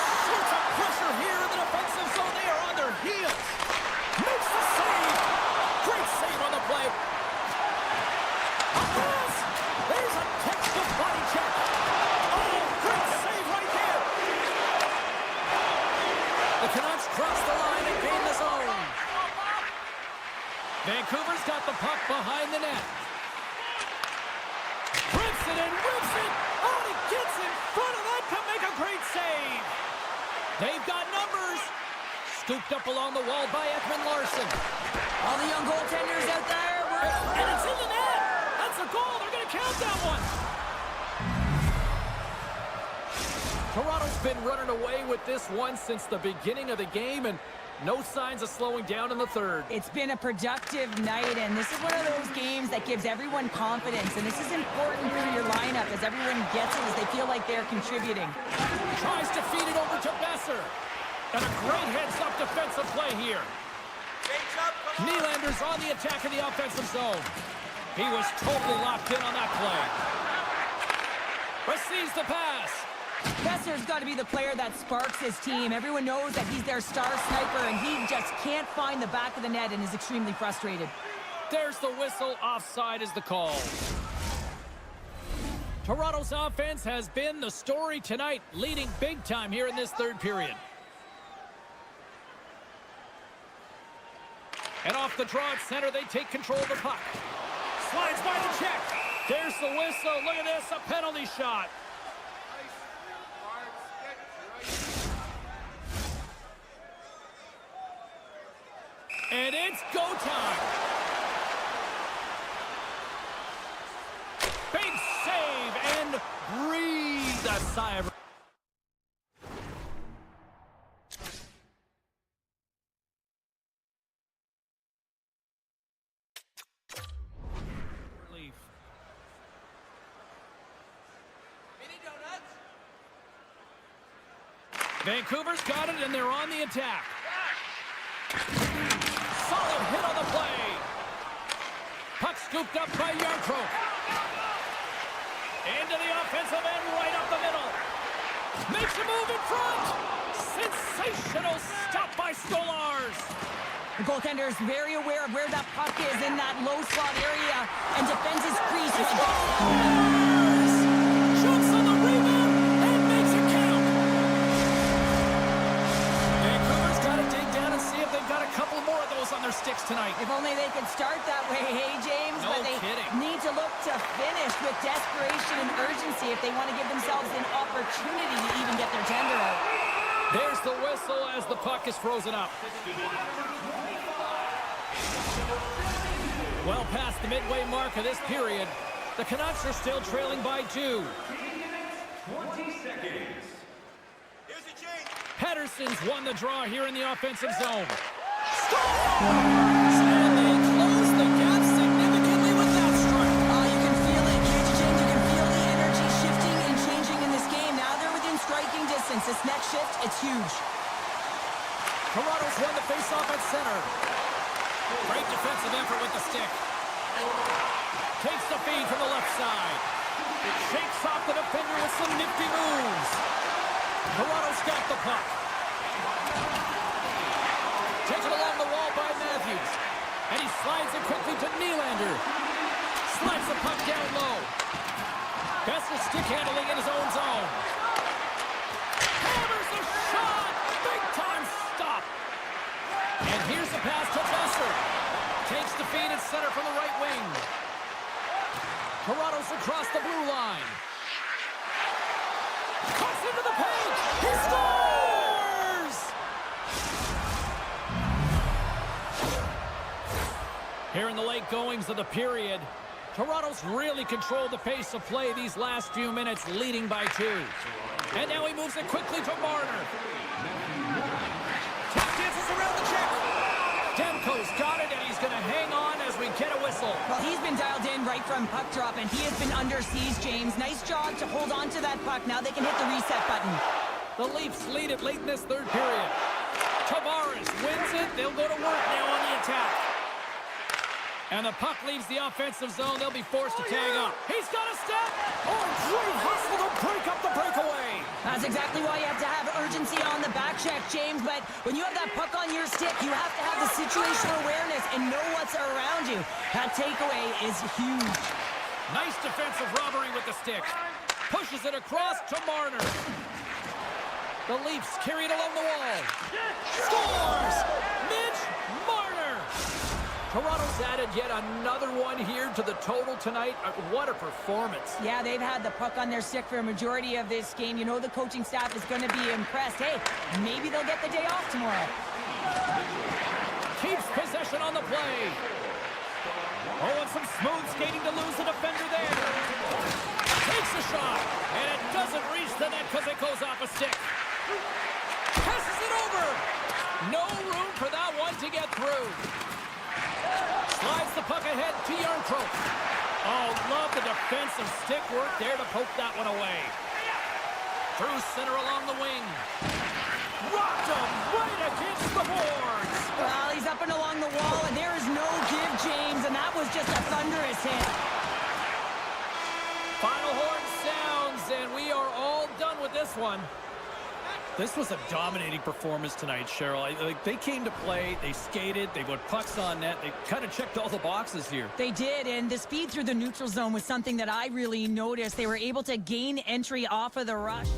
The Canucks cross the line and gain the zone. Vancouver's got the puck behind the net. Rips it and whips it. Oh, he gets in front of that to make a great save. They've got numbers. Scooped up along the wall by Ekman Larson. All the young goaltenders out there. And it's in the net. That's a goal. They're going to count that one. Toronto's been running away with this one since the beginning of the game, and no signs of slowing down in the third. It's been a productive night, and this is one of those games that gives everyone confidence, and this is important for your lineup as everyone gets it, as they feel like they're contributing. Tries to feed it over to Besser. And a great heads-up defensive play here. Nylander's on the attack in the offensive zone. He was totally locked in on that play. Receives the pass. Besser's got to be the player that sparks his team. Everyone knows that he's their star sniper, and he just can't find the back of the net and is extremely frustrated. There's the whistle. Offside is the call. Toronto's offense has been the story tonight, leading big time here in this third period. And off the draw at center, they take control of the puck. Slides by the check. There's the whistle. Look at this, a penalty shot. And it's go time. Big save and breathe a sigh of relief. Vancouver's got it, and they're on the attack. Solid hit on the play. Puck scooped up by Yarncroke. Into the offensive end, right up the middle. Makes a move in front. Sensational stop by Skolars. The goaltender is very aware of where that puck is in that low slot area and defends his crease. Jumps on the rebound and makes it count. Vancouver's got to dig down and see if they've got a couple more of those on their sticks tonight. If only they could start that way, hey, James? No but they kidding. need to look to finish with desperation and urgency if they want to give themselves an opportunity to even get their tender out. There's the whistle as the puck is frozen up. Well past the midway mark of this period, the Canucks are still trailing by 2. 20 seconds. Pettersson's won the draw here in the offensive zone. Scores! And they close the gap significantly with that strike. You can feel it, James. You can feel the energy shifting and changing in this game. Now they're within striking distance. This next shift, it's huge. Toronto's won the faceoff at center. Great defensive effort with the stick. Takes the feed from the left side. Shakes off the defender with some nifty moves. Toronto's got the puck. Taken along the wall by Matthews. And he slides it quickly to Nylander. Slides the puck down low. Besser stick handling in his own zone. Hammers the shot! Big time stop! And here's the pass to Besser. Takes the feed at center from the right wing. Toronto's across the blue line. Cuts into the paint. He scores! Here in the late goings of the period, Toronto's really controlled the pace of play these last few minutes, leading by 2. And now he moves it quickly to Marner. Dances around the check. Demko's got it, and he's going to hang on as we get a whistle. Well, he's been dialed in right from puck drop, and he has been under siege, James. Nice job to hold on to that puck. Now they can hit the reset button. The Leafs lead it late in this third period. Tavares wins it. They'll go to work now on the attack. And the puck leaves the offensive zone. They'll be forced to tag up. He's got a step. Oh, great hustle to break up the breakaway. That's exactly why you have to have urgency on the back check, James. But when you have that puck on your stick, you have to have the situational awareness and know what's around you. That takeaway is huge. Nice defensive robbery with the stick. Pushes it across to Marner. The Leafs carry it along the wall. Toronto's added yet another one here to the total tonight. What a performance. Yeah, they've had the puck on their stick for a majority of this game. You know the coaching staff is going to be impressed. Hey, maybe they'll get the day off tomorrow. Keeps possession on the play. Oh, and some smooth skating to lose the defender there. Takes a shot, and it doesn't reach the net because it goes off a stick. Passes it over. No room for that one to get through. Slides the puck ahead to Yarncroke. Oh, love the defensive stick work there to poke that one away. Through center along the wing. Rocked him right against the boards. Well, he's up and along the wall, and there is no give, James, and that was just a thunderous hit. Final horn sounds, and we are all done with this one. This was a dominating performance tonight, Cheryl. They came to play, they skated, they put pucks on net, they kind of checked all the boxes here. They did, and the speed through the neutral zone was something that I really noticed. They were able to gain entry off of the rush.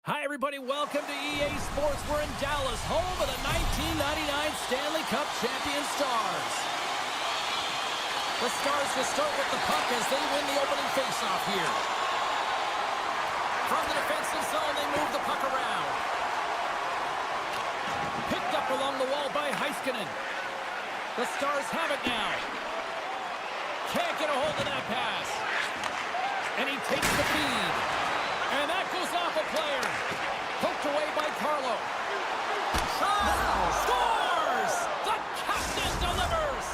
Hi, everybody. Welcome to EA Sports. We're in Dallas, home of the 1999 Stanley Cup champion Stars. The Stars will start with the puck as they win the opening faceoff here. From the defensive zone, they move the puck around. Picked up along the wall by Heiskanen. The Stars have it now. Can't get a hold of that pass. And he takes the feed. And that goes off a player. Poked away by Carlo. Shot! Scores! The captain delivers!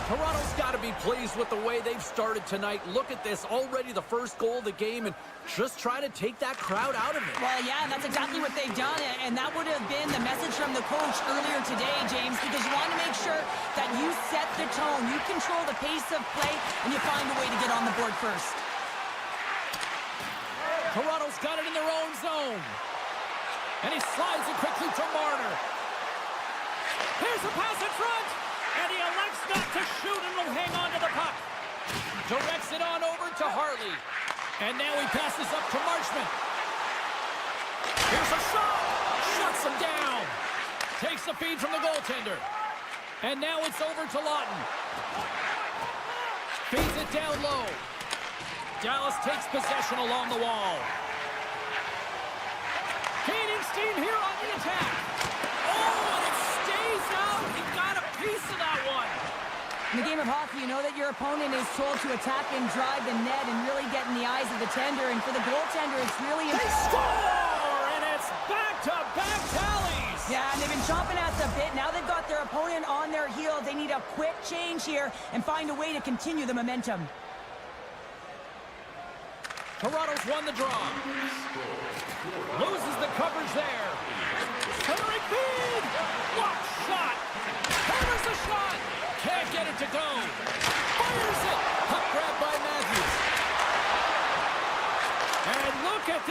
Toronto's got to be pleased with the way they've started tonight. Look at this. Already the first goal of the game, and just try to take that crowd out of it. Well, yeah, and that's exactly what they've done, and that would have been the message from the coach earlier today, James, because you want to make sure that you set the tone, you control the pace of play, and you find a way to get on the board first. Toronto's got it in their own zone. And he slides it quickly to Marner. Here's a pass in front. And he elects not to shoot and will hang on to the puck. Directs it on over to Harley. And now he passes up to Marchment. Here's a shot. Shuts him down. Takes the feed from the goaltender. And now it's over to Lawton. Feeds it down low. Dallas takes possession along the wall. Gaining steam here on the attack. Oh, and it stays out. He got a piece of that one. In the game of hockey, you know that your opponent is told to attack and drive the net and really get in the eyes of the tender. And for the goaltender, it's really They score, and it's back-to-back tallies. Yeah, and they've been chomping at the bit. Now they've got their opponent on their heels. They need a quick change here and find a way to continue the momentum. Toronto's won the draw. Loses the coverage there. Centering feed. Block shot. Hammers the shot. Can't get it to go. Fires it. Puck grab by Matthews. And look at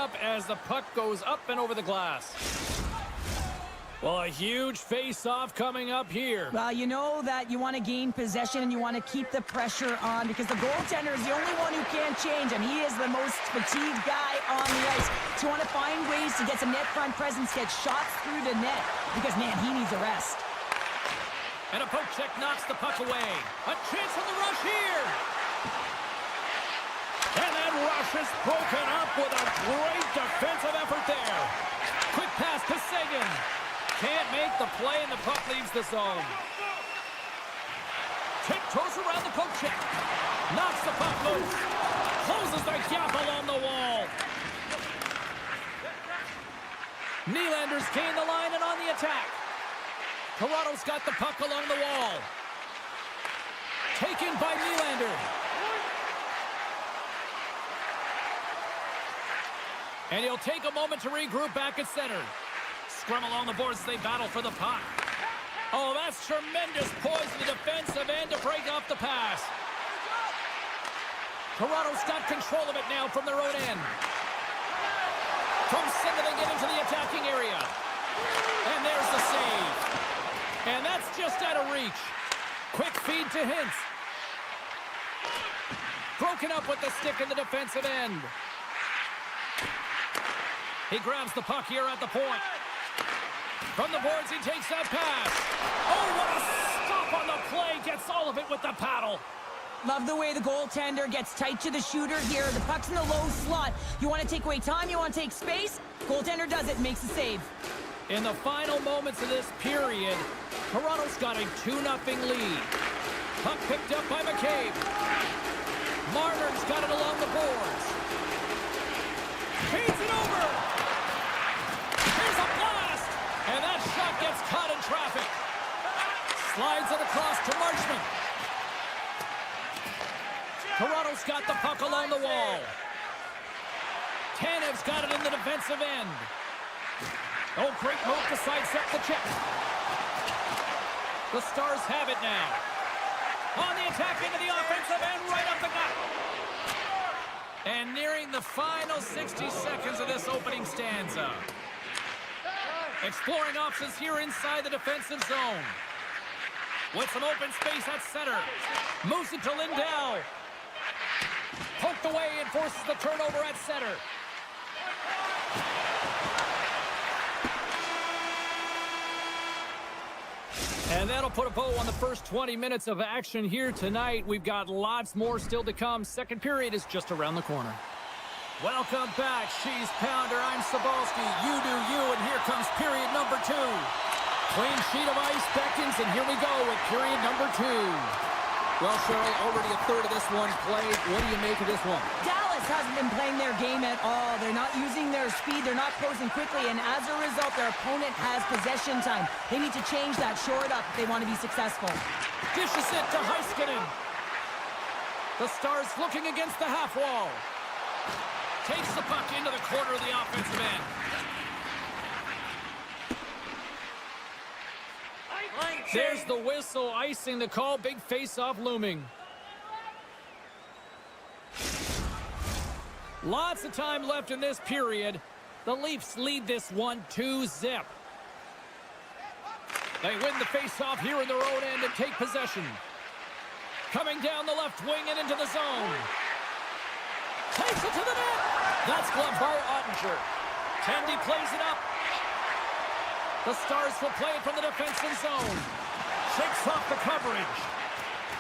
up as the puck goes up and over the glass. Well, a huge face-off coming up here. Well, you know that you want to gain possession and you want to keep the pressure on because the goaltender is the only one who can't change, and he is the most fatigued guy on the ice. So you want to find ways to get some net front presence, get shots through the net because, man, he needs a rest. And a poke check knocks the puck away. A chance on the rush here. And that rush is broken up with a great defensive effort there. Quick pass to Seguin. Can't make the play, and the puck leaves the zone. Tiptoes around the poke check. Knocks the puck loose. Closes the gap along the wall. Nylander's gained the line and on the attack. Toronto's got the puck along the wall. Taken by Nylander. And he'll take a moment to regroup back at center. Scrum along the boards as they battle for the puck. Oh, that's tremendous poise in the defensive end to break off the pass. Toronto's got control of it now from their own end. From center they get into the attacking area. And there's the save. And that's just out of reach. Quick feed to Hintz. Broken up with the stick in the defensive end. He grabs the puck here at the point. From the boards, he takes that pass. Oh, what a stop on the play. Gets all of it with the paddle. Love the way the goaltender gets tight to the shooter here. The puck's in the low slot. You want to take away time, you want to take space. Goaltender does it, makes a save. In the final moments of this period, Toronto's got a 2-0 lead. Puck picked up by McCabe. Marner's got it along the boards. Feeds it over. Here's a blast. And that shot gets caught in traffic. Slides it across to Marchment. Toronto's got the puck along the wall. Tanev's got it in the defensive end. Oh, great move to sidestep the check. The Stars have it now. On the attack into the offensive end, right up the gut. And nearing the final 60 seconds of this opening stanza. Exploring options here inside the defensive zone. With some open space at center. Moves it to Lindell. Poked away and forces the turnover at center. And that'll put a bow on the first 20 minutes of action here tonight. We've got lots more still to come. Second period is just around the corner. Welcome back, Cheese Pounder. I'm Sabalski. You do you, and here comes period number 2. Clean sheet of ice beckons, and here we go with period number 2. Well, Cheryl, already a third of this one played. What do you make of this one? Dallas hasn't been playing their game at all. They're not using their speed. They're not closing quickly. And as a result, their opponent has possession time. They need to change that, shore it up if they want to be successful. Dishes it to Heiskanen. The Stars looking against the half wall. Takes the puck into the corner of the offensive end. There's the whistle, icing the call. Big face-off looming. Lots of time left in this period. The Leafs lead this one 2-0. They win the face-off here in their own end and take possession. Coming down the left wing and into the zone. Takes it to the net. That's gloved by Ottinger. Tandy plays it up. The Stars will play it from the defensive zone. Shakes off the coverage.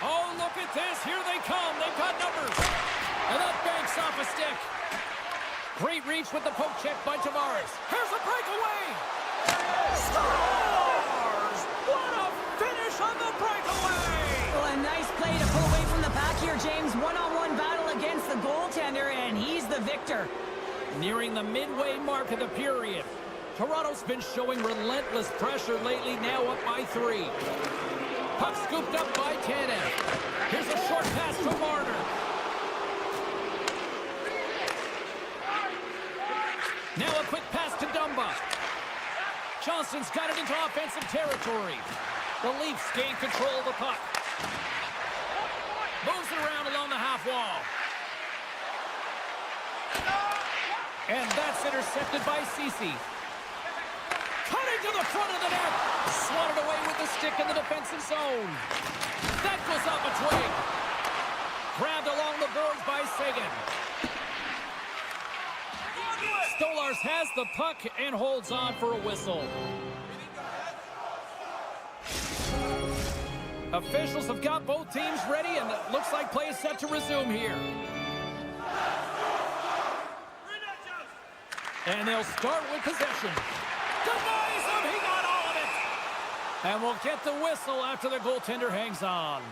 Oh, look at this. Here they come. They've got numbers. And that banks off a stick. Great reach with the poke check by Tavares. Here's a breakaway. Stars! What a finish on the breakaway! Well, a nice play to pull away from the pack here, James. One-on-one battle against the goaltender, and he's the victor. Nearing the midway mark of the period. Toronto's been showing relentless pressure lately, now up by 3. Puck scooped up by Tanev. Here's a short pass to Marner. Now a quick pass to Dumba. Johnson's got it into offensive territory. The Leafs gain control of the puck. Moves it around along the half wall. And that's intercepted by Cece. Cutting to the front of the net. Swatted away with the stick in the defensive zone. That goes up a twig. Grabbed along the boards by Sagan. Stolars has the puck and holds on for a whistle. Officials have got both teams ready, and it looks like play is set to resume here. And they'll start with possession. Denies him, he got all of it! And we'll get the whistle after the goaltender hangs on.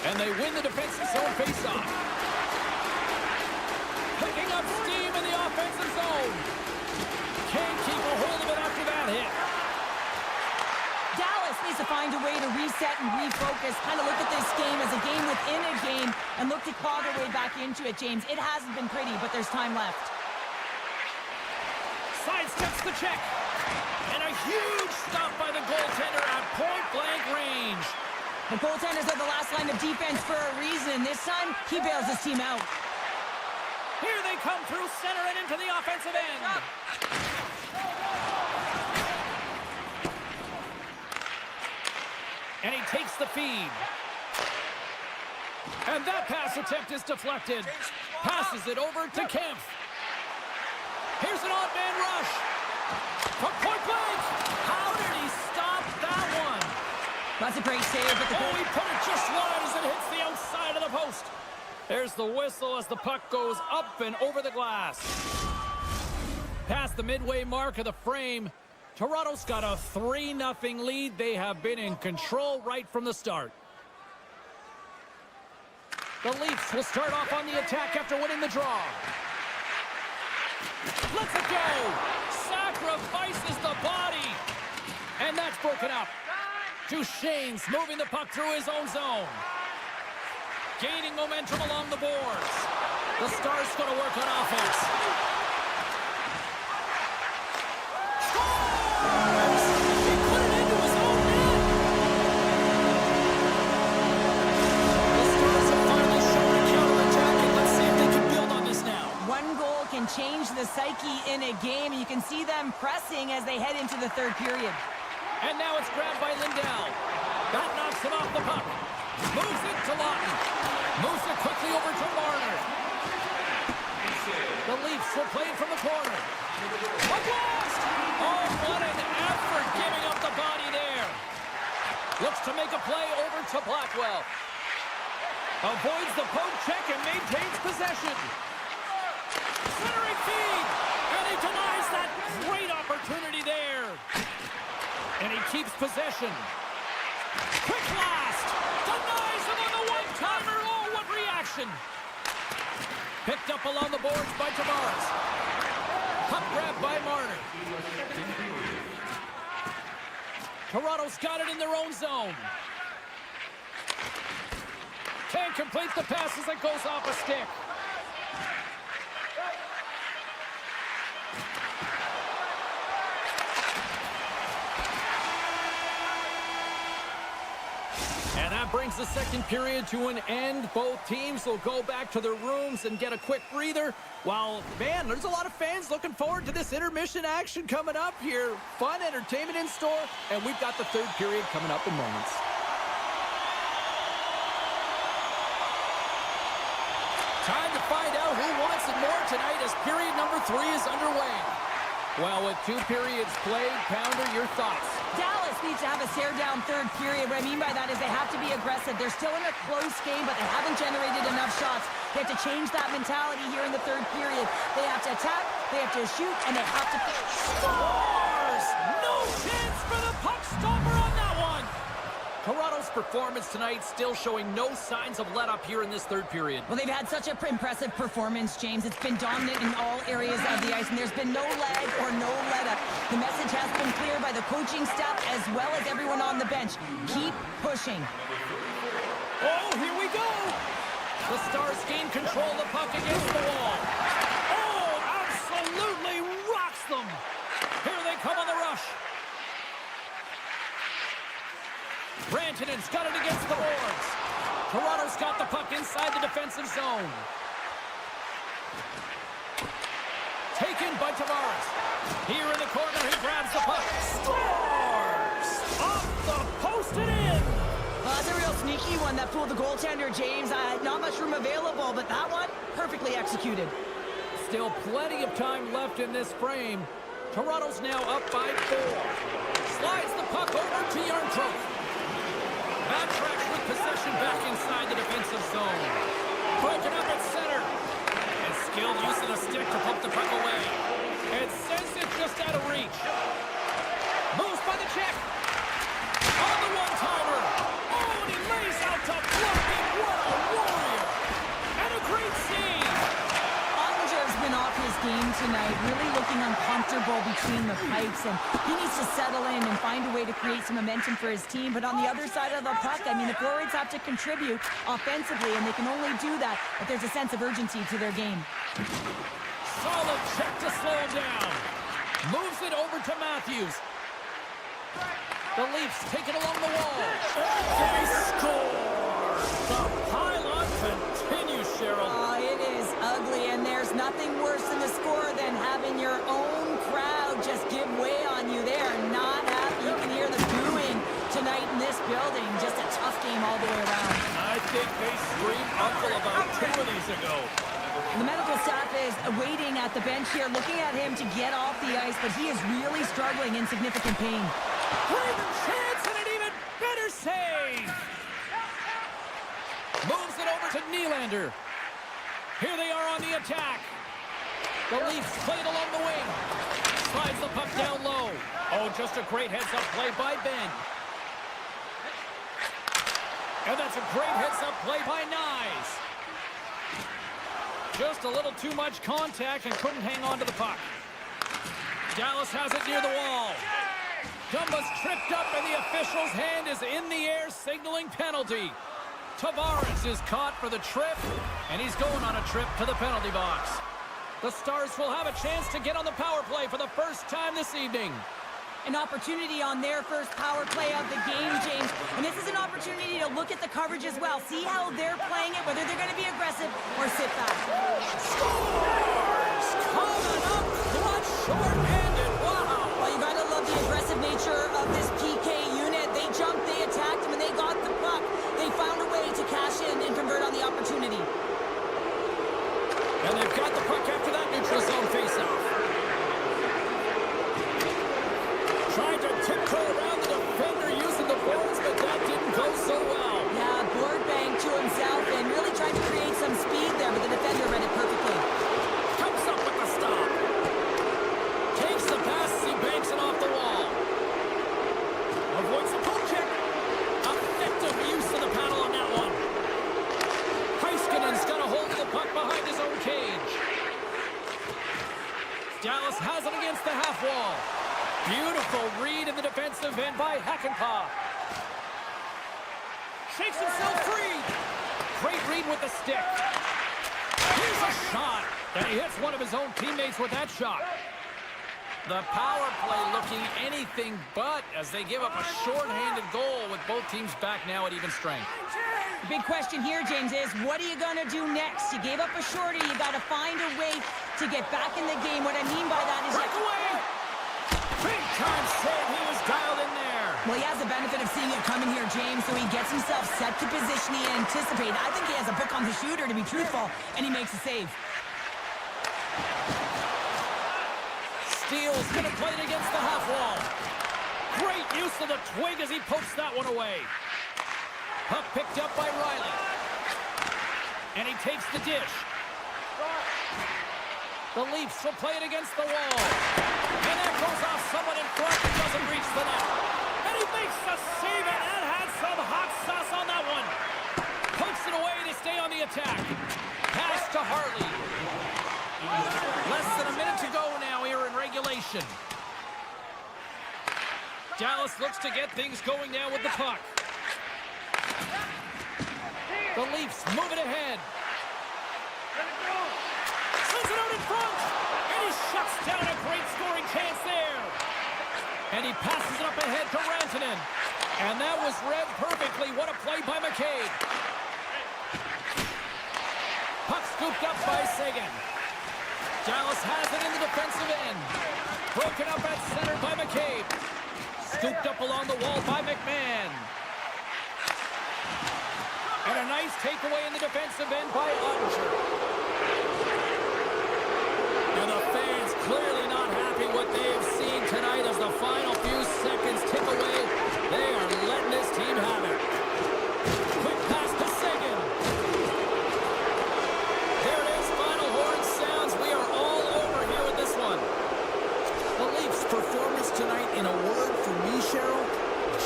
And they win the defensive zone faceoff. Picking up steam in the offensive zone. Can't keep a hold of it after that hit. Dallas needs to find a way to reset and refocus. Kind of look at this game as a game within a game and look to claw their way back into it, James. It hasn't been pretty, but there's time left. Sidesteps the check. And a huge stop by the goaltender at point-blank range. The goaltenders are the last line of defense for a reason. This time, he bails his team out. Here they come through center and into the offensive end. And he takes the feed. And that pass attempt is deflected. Passes it over to Kempf. Here's an odd man rush. From point blank. How did he stop that one? That's a great save, but the Oh, he put it just wide as it hits the outside of the post. There's the whistle as the puck goes up and over the glass. Past the midway mark of the frame, Toronto's got a 3-0 lead. They have been in control right from the start. The Leafs will start off on the attack after winning the draw. Let's it go! Sacrifices the body! And that's broken up. Duchesne's moving the puck through his own zone. Gaining momentum along the boards. The Stars going to work on offense. Scores! He put it into his own net. The Stars have finally shown a counterattack, and let's see if they can build on this now. one goal can change the psyche in a game. You can see them pressing as they head into the third period. And now it's grabbed by Lindell. That knocks him off the puck. Moves it to Lawton. Moves it quickly over to Marner. The Leafs will play it from the corner. A blast! Oh, what an effort giving up the body there. Looks to make a play over to Blackwell. Avoids the poke check and maintains possession. Centering feed. And he denies that great opportunity there. And he keeps possession. Quick blast! Denies him on the one-timer. Oh, what reaction! Picked up along the boards by Tavares. Puck grab by Marner. Toronto's got it in their own zone. Can't complete the pass as it goes off a stick. And that brings the second period to an end. Both teams will go back to their rooms and get a quick breather. While, man, there's a lot of fans looking forward to this intermission action coming up here. Fun entertainment in store, and we've got the third period coming up in moments. Time to find out who wants it more tonight as period number 3 is underway. Well, with 2 periods played, Pounder, your thoughts? Dallas needs to have a stare-down third period. What I mean by that is they have to be aggressive. They're still in a close game, but they haven't generated enough shots. They have to change that mentality here in the third period. They have to attack, they have to shoot, and they have to... Scores! No chance for the puck stopper on that one! Toronto's performance tonight still showing no signs of let-up here in this third period. Well, they've had such an impressive performance, James. It's been dominant in all areas of the ice, and there's been no lag or no let-up. The message has been clear by the coaching staff as well as everyone on the bench. Keep pushing. Oh, here we go! The Stars gain control of the puck against the wall. Oh, absolutely rocks them! Here they come on the rush. Rantanen's got it against the boards. Toronto's got the puck inside the defensive zone. Taken by Tavares. Here in the corner, he grabs the puck. Scores! Off the post and in! That's a real sneaky one that fooled the goaltender, James. Not much room available, but that one, perfectly executed. Still plenty of time left in this frame. Toronto's now up by 4. Slides the puck over to Yarncroke. Backtracks with possession back inside the defensive zone. Broken up at center. And skilled use of the stick to pump the puck away. And sends it just out of reach. Moves by the check. On the one-timer. Oh, and he lays out to block it. What a warrior. And a great save. Ottinger's been off his game tonight, really looking uncomfortable between the pipes, and he needs to settle in and find a way to create some momentum for his team. But on the other side of the puck, I mean, the forwards have to contribute offensively, and they can only do that if there's a sense of urgency to their game. Solid check to slow him down. Moves it over to Matthews. The Leafs take it along the wall. They score! The pylon continues, Cheryl. Oh, it is ugly, and there's nothing worse in the score than having your own crowd just give way on you. They are not happy. You can hear the booing tonight in this building. Just a tough game all the way around. I think they screamed uncle about 2 of these ago. The medical staff is waiting at the bench here, looking at him to get off the ice, but he is really struggling in significant pain. Great chance and an even better save. Moves it over to Nylander. Here they are on the attack. The Leafs play it along the wing. Slides the puck down low. Oh, just a great heads-up play by Ben. And that's a great heads-up play by Nyes. Just a little too much contact and couldn't hang on to the puck. Dallas has it near the wall. Dumba's tripped up and the official's hand is in the air signaling penalty. Tavares is caught for the trip, and he's going on a trip to the penalty box. The Stars will have a chance to get on the power play for the first time this evening. An opportunity on their first power play of the game, James. And this is an opportunity to look at the coverage as well. See how they're playing it, whether they're going to be aggressive or sit back. Scores! Coming up, clutch, short-handed. Wow! Well, you got to love the aggressive nature of this PK unit. They jumped, they attacked him, and they got the puck. They found a way to cash in and convert on the opportunity. And they've got the puck after that neutral zone faceoff. Tried to tiptoe around the defender using the boards, but that didn't go so well. Yeah, board bang to himself and really tried to create some speed there, but the defender read it perfectly. Comes up with the stop. Takes the pass as he banks it off the wall. Avoids the poke check. Effective use of the paddle on that one. Heiskanen's got a hold of the puck behind his own cage. Dallas has it against the half wall. Beautiful read in the defensive end by Hakanpää. Shakes himself free. Great read with the stick. Here's a shot. And he hits one of his own teammates with that shot. The power play looking anything but as they give up a short-handed goal with both teams back now at even strength. The big question here, James, is what are you going to do next? You gave up a shorty. You got to find a way to get back in the game. What I mean by that is... Breakaway! Big-time save. He was dialed in there. Well, he has the benefit of seeing it coming here, James, so he gets himself set to position he anticipated. I think he has a book on the shooter, to be truthful, and he makes a save. Steele's going to play it against the half wall. Great use of the twig as he pokes that one away. Puck picked up by Riley. And he takes the dish. The Leafs will play it against the wall. And that goes off someone in front and doesn't reach the net. And he makes the save, and that had some hot sauce on that one. Pokes it away to stay on the attack. Pass to Hartley. Less than a minute to go now here in regulation. Dallas looks to get things going now with the puck. The Leafs move it ahead. Sends it out in front. And he shuts down a great scoring chance there. And he passes it up ahead to Rantanen. And that was read perfectly. What a play by McCabe. Puck scooped up by Seguin. Dallas has it in the defensive end. Broken up at center by McCabe. Scooped up along the wall by McMahon. And a nice takeaway in the defensive end by Ottinger. And the fans clearly not happy what they have seen tonight as the final few seconds tick away. They are letting this team have it. Quick pass to Seguin. There it is. Final horn sounds. We are all over here with this one. The Leafs' performance tonight, in a word from me, Cheryl,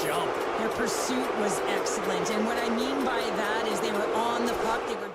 jump. Their pursuit was excellent, and what I mean by that is they were on the puck. They were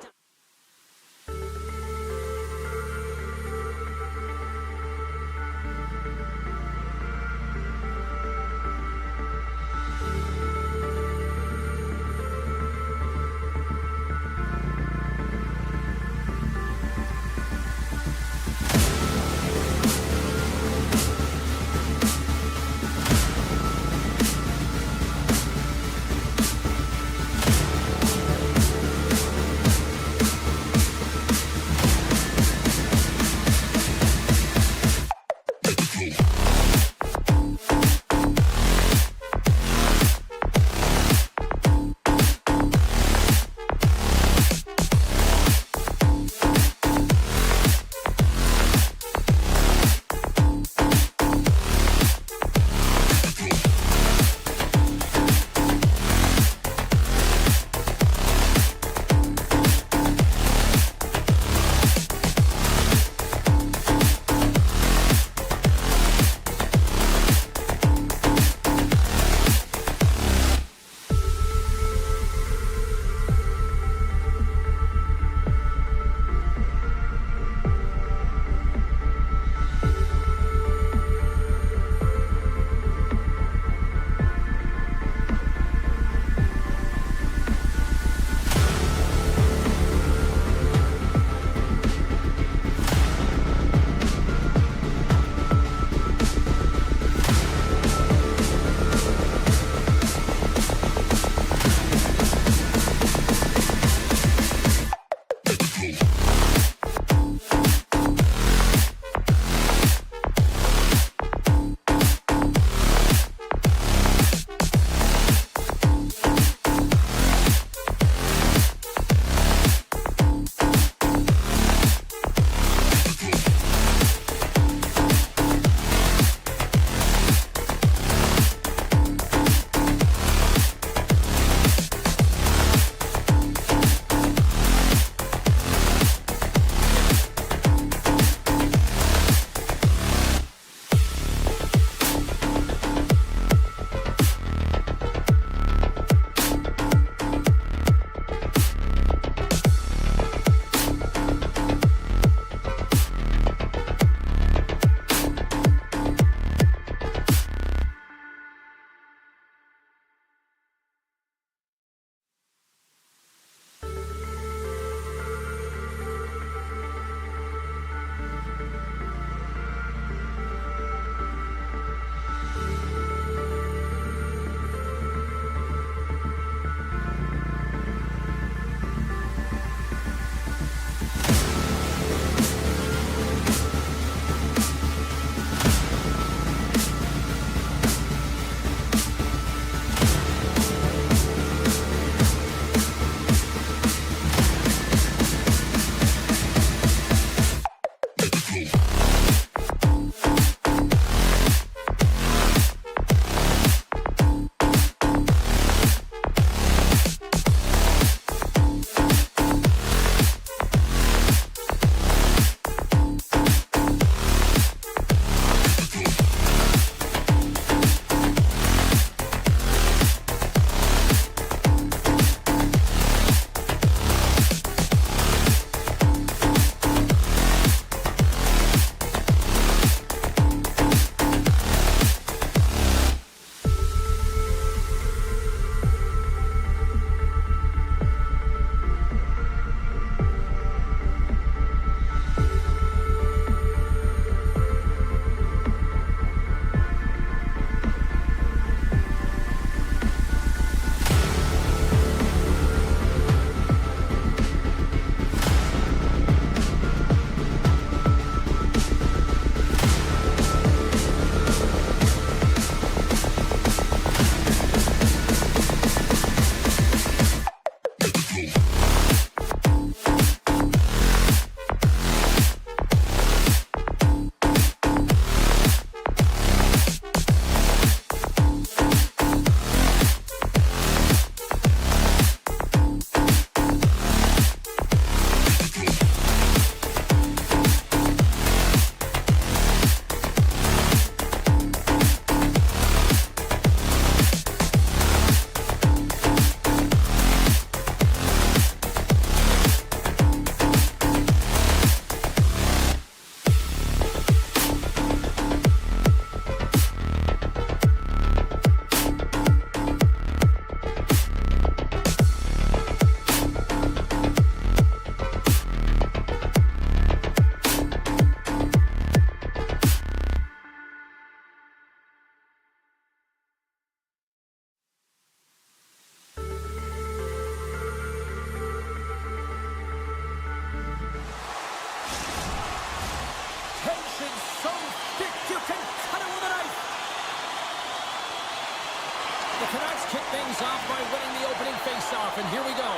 Starts off by winning the opening faceoff, and here we go.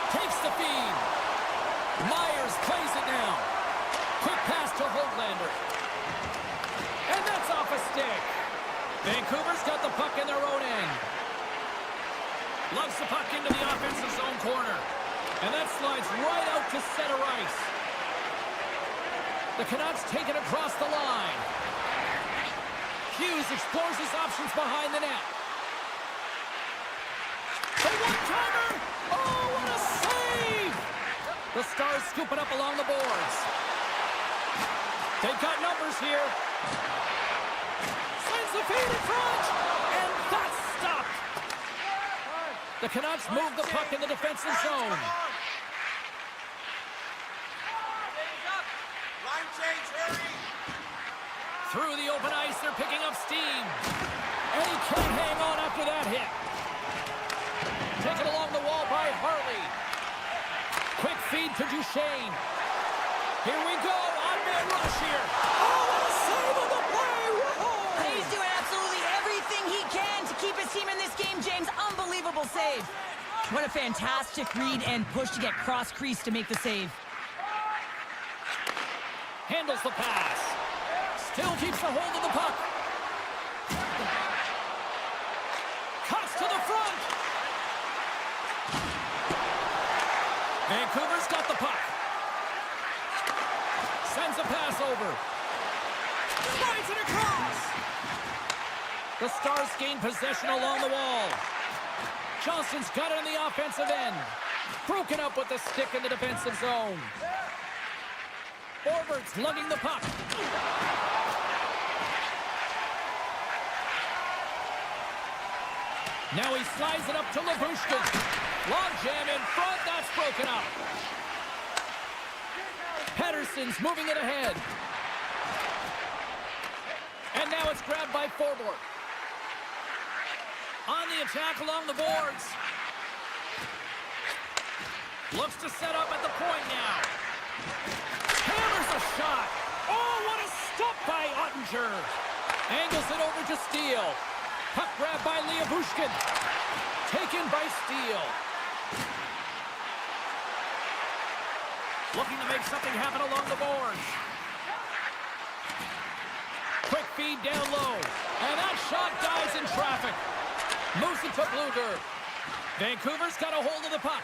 Takes the feed. Myers plays it now. Quick pass to Hoaglander. And that's off a stick. Vancouver's got the puck in their own end. Lugs the puck into the offensive zone corner. And that slides right out to center ice. The Canucks take it across the line. Hughes explores his options behind the net. The one-timer! Oh, what a save! The Stars scoop it up along the boards. They've got numbers here. Sends the feed in front, and that's stopped. The Canucks move the puck in the defensive zone. Line change, hurry! Through the open ice, they're picking up steam. And he can't hang on after that hit. Taken along the wall by Harley. Quick feed to Duchesne. Here we go, on-man rush here. Oh, what a save on the play! Whoa! He's doing absolutely everything he can to keep his team in this game, James. Unbelievable save. What a fantastic read and push to get cross-crease to make the save. Handles the pass. Still keeps a hold of the puck. Cuts to the front. Vancouver's got the puck. Sends a pass over. Slides it across. The Stars gain possession along the wall. Johnson's got it on the offensive end. Broken up with the stick in the defensive zone. Forwards lugging the puck. Now he slides it up to Labushkin. Long jam in front, that's broken up. Pettersson's moving it ahead. And now it's grabbed by Forbort. On the attack along the boards. Looks to set up at the point now. Hammers a shot. Oh, what a stop by Ottinger. Angles it over to Steele. Puck grab by Liabushkin. Taken by Steele. Looking to make something happen along the boards. Quick feed down low. And that shot dies in traffic. Moves it to Bluger. Vancouver's got a hold of the puck.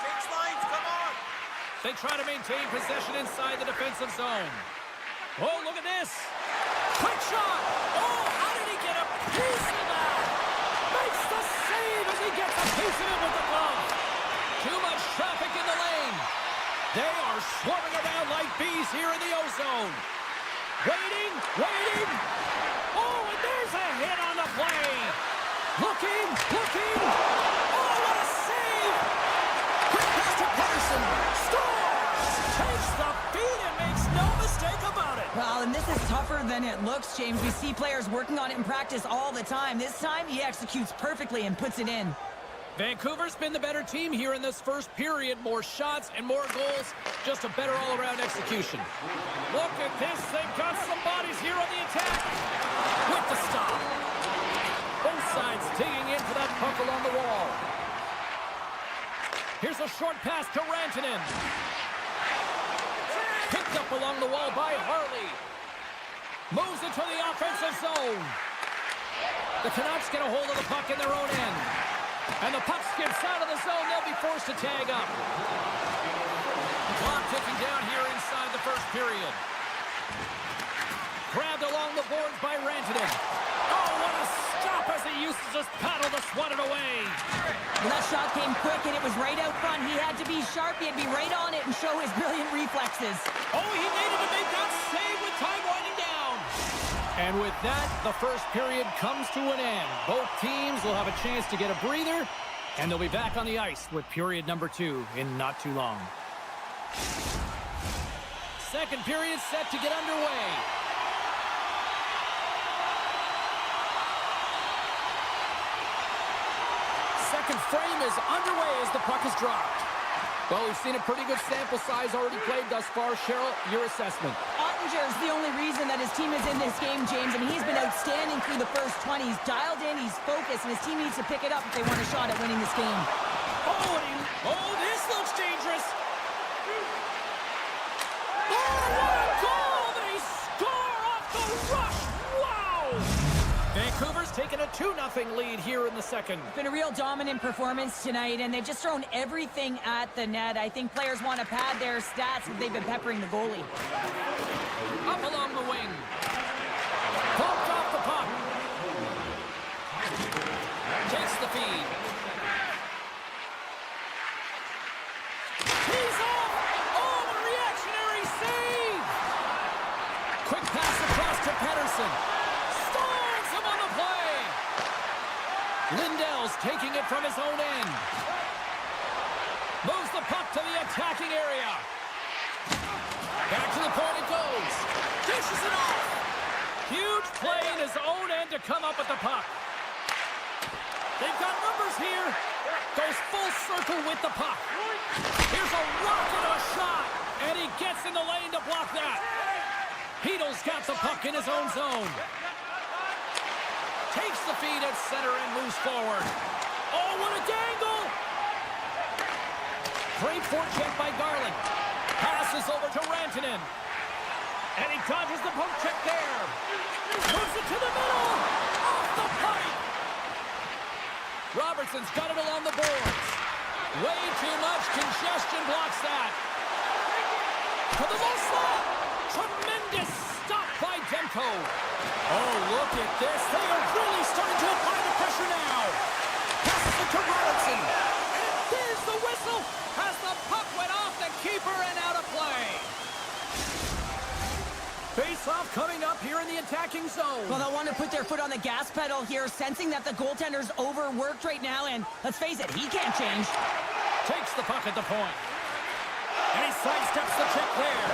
Change lines, come on! They try to maintain possession inside the defensive zone. Oh, look at this. Quick shot. Oh, how did he get a piece of that? Makes the save as he gets a piece of it with the glove. Too much traffic in the lane. They are swarming around like bees here in the O-zone. Waiting, waiting. Oh, and there's a hit on the play. Looking. Oh, what a save. Quick pass to Pettersson. Scores! Takes the feed and makes no mistake about it. Well, and this is tougher than it looks, James. We see players working on it in practice all the time. This time, he executes perfectly and puts it in. Vancouver's been the better team here in this first period. More shots and more goals. Just a better all-around execution. Look at this. They've got some bodies here on the attack. With the stop. Both sides digging into that puck along the wall. Here's a short pass to Rantanen. Picked up along the wall by Harley. Moves it to the offensive zone. The Canucks get a hold of the puck in their own end. And the puck skips out of the zone. They'll be forced to tag up. Clock ticking down here inside the first period. Grabbed along the boards by Rantanen. Oh, what a stop as he uses his paddle to swat it away. Well, that shot came quick, and it was right out front. He had to be sharp. He had to be right on it and show his brilliant reflexes. Oh, he needed to make that save with time winding down. And with that, the first period comes to an end. Both teams will have a chance to get a breather, and they'll be back on the ice with period number 2 in not too long. Second period set to get underway. Second frame is underway as the puck is dropped. Well, we've seen a pretty good sample size already played thus far. Cheryl, your assessment. Ottinger's the only reason that his team is in this game, James. I mean, he's been outstanding through the first 20. He's dialed in, he's focused, and his team needs to pick it up if they want a shot at winning this game. Oh, this looks dangerous. Oh, what a goal! They score off the rush! Wow! Vancouver's taken a 2-0 lead here in the second. It's been a real dominant performance tonight, and they've just thrown everything at the net. I think players want to pad their stats, but they've been peppering the goalie. Up along the wing. Pumped off the puck. Takes the feed. He's off! Oh, the reactionary save! Quick pass across to Pettersson. Stalls him on the play. Lindell's taking it from his own end. Moves the puck to the attacking area. Back to the point it goes. Dishes it off. Huge play in his own end to come up with the puck. They've got numbers here. Goes full circle with the puck. Here's a rocket of a shot. And he gets in the lane to block that. Heedle's got the puck in his own zone. Takes the feed at center and moves forward. Oh, what a dangle! Great forecheck by Garland. Passes over to Rantanen. And he dodges the poke check there. Moves it to the middle. Off the pipe. Robertson's got it along the boards. Way too much congestion blocks that. To the low slot. Tremendous stop by Demko. Oh, look at this. They are really starting to apply the pressure now. Passes it to Robertson. There's the whistle as the puck went off the keeper and out of play. Face-off coming up here in the attacking zone. Well, they'll want to put their foot on the gas pedal here, sensing that the goaltender's overworked right now, and let's face it, he can't change. Takes the puck at the point. And he sidesteps the check there.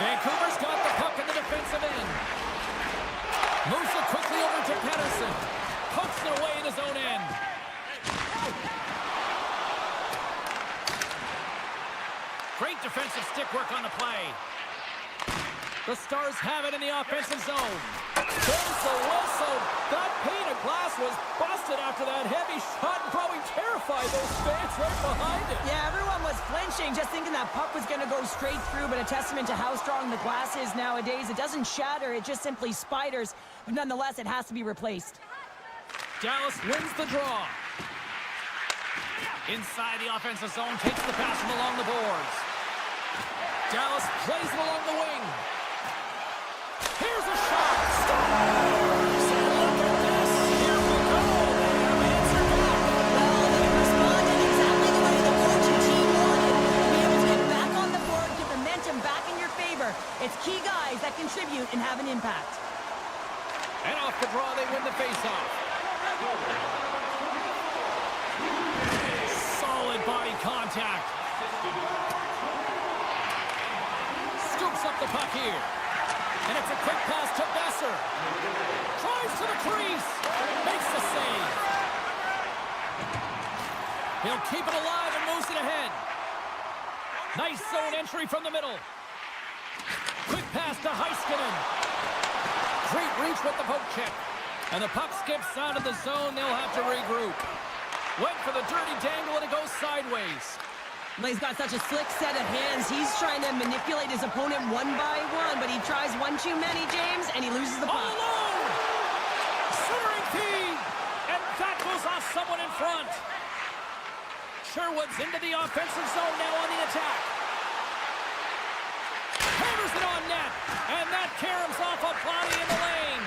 Vancouver's got the puck in the defensive end. Moves it quickly over to Pettersson. Pokes it away in his own end. Great defensive stick work on the play. The Stars have it in the offensive zone. There's the whistle. That pane of glass was busted after that heavy shot and probably terrified those fans right behind it. Yeah, everyone was flinching, just thinking that puck was going to go straight through, but a testament to how strong the glass is nowadays. It doesn't shatter, it just simply spiders, but nonetheless, it has to be replaced. Dallas wins the draw. Inside the offensive zone, takes the pass from along the boards. Dallas plays it along the wing. Here's a shot. Scores! Look at this. Here we go. They have answered back. Well, they responded exactly the way the coach and team wanted. Be able to get back on the board, get momentum back in your favor. It's key guys that contribute and have an impact. And off the draw, they win the faceoff. Solid body contact. Scoops up the puck here. And it's a quick pass to Besser. Tries to the crease. Makes the save. He'll keep it alive and moves it ahead. Nice zone entry from the middle. Quick pass to Heiskanen. Great reach with the poke check. And the puck skips out of the zone. They'll have to regroup. Went for the dirty dangle and it goes sideways. But he's got such a slick set of hands. He's trying to manipulate his opponent one by one, but he tries one too many, James, and he loses the puck. All alone! Centering feed! And that goes off someone in front. Sherwood's into the offensive zone now on the attack. Hammers it on net, and that caroms off a body in the lane.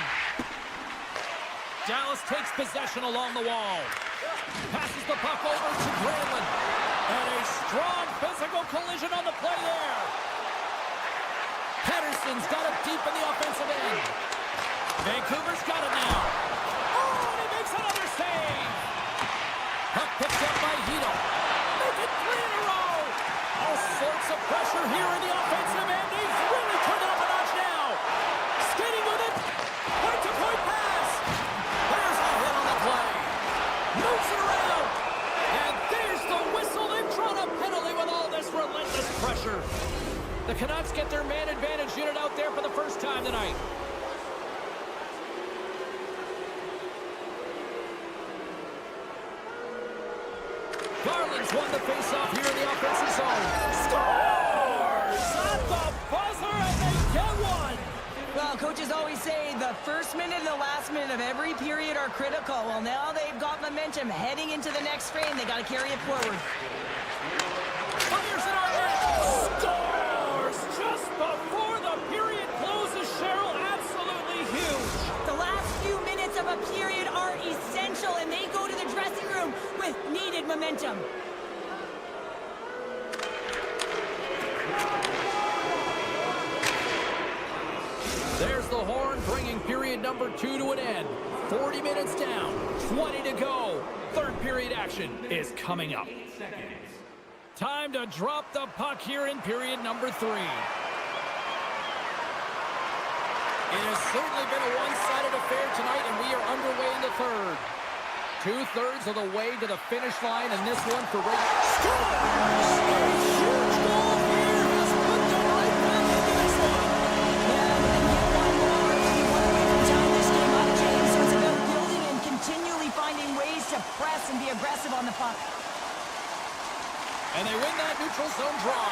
Dallas takes possession along the wall. Passes the puck over to Granlund. And a strong physical collision on the play there. Pettersson's got it deep in the offensive end. Vancouver's got it now. Oh, and he makes another save. Puck picked up by Heedle. Make it 3 in a row. All sorts of pressure here in the offensive end. He's really turned it up a notch now. Skating with it. Point-to-point pass. There's a hit on the play. Moves it around. And there's the whistle. They've drawn a penalty with all this relentless pressure. The Canucks get their man advantage unit out there for the first time tonight. Garland's won the faceoff here in the offensive zone. Scores! At the buzzer, and they get one! Well, coaches always say the first minute and the last minute of every period are critical. Well, now they've got momentum heading into the next frame. They got to carry it forward. Fires it on net. Scores! Just before the period closes, Cheryl. Absolutely huge. The last few minutes of a period are essential, and they go to the dressing room with needed momentum. There's the horn, bringing period number 2 to an end. 40 minutes down, 20 to go. Third period action is coming up. Time to drop the puck here in period number 3. It has certainly been a one-sided affair tonight, and we are underway in the third. 2/3 of the way to the finish line, and this one for Ray. Scores! A huge goal here has put them right back into this one. Yeah, and get one more. You want to win from tying this game up, James. So it's about building and continually finding ways to press and be aggressive on the puck. And they win that neutral zone draw.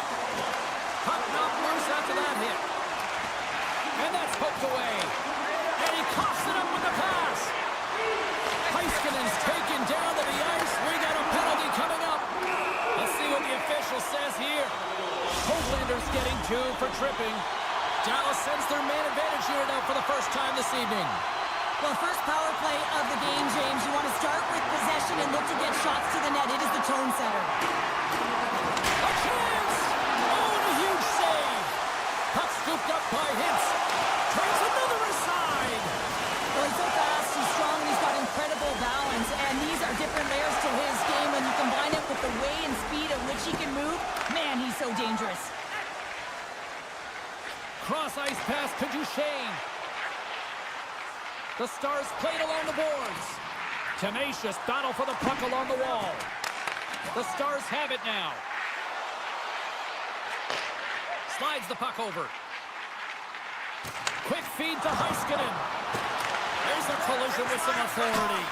Puck knocked loose after that hit. And that's poked away. And he coughs it up with the pass. Heiskanen's taken down to the ice. We got a penalty coming up. Let's see what the official says here. Hoaglander's getting 2 for tripping. Dallas sends their man advantage unit out for the first time this evening. Well, first power play of the game, James. You want to start with possession and look to get shots to the net. It is the tone setter. A chance! Oh, and a huge save. Puck scooped up by Hintz. Turns another aside. Well, he's so fast, he's strong, and he's got incredible balance. And these are different layers to his game. When you combine it with the way and speed at which he can move, man, he's so dangerous. Cross-ice pass to Duchesne. The Stars played along the boards. Tenacious battle for the puck along the wall. The Stars have it now. Slides the puck over. Quick feed to Heiskanen. There's a collision with some authority.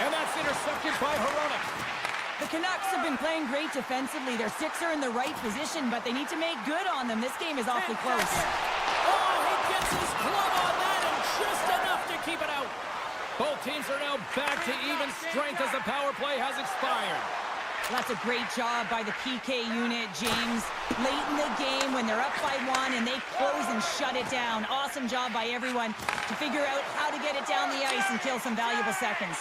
And that's intercepted by Hronek. The Canucks have been playing great defensively. Their sticks are in the right position, but they need to make good on them. This game is awfully close. Oh, he gets his glove on that and just enough to keep it out. Both teams are now back to even strength as the power play has expired. That's a great job by the PK unit, James. Late in the game when they're up by 1 and they close and shut it down. Awesome job by everyone to figure out how to get it down the ice and kill some valuable seconds.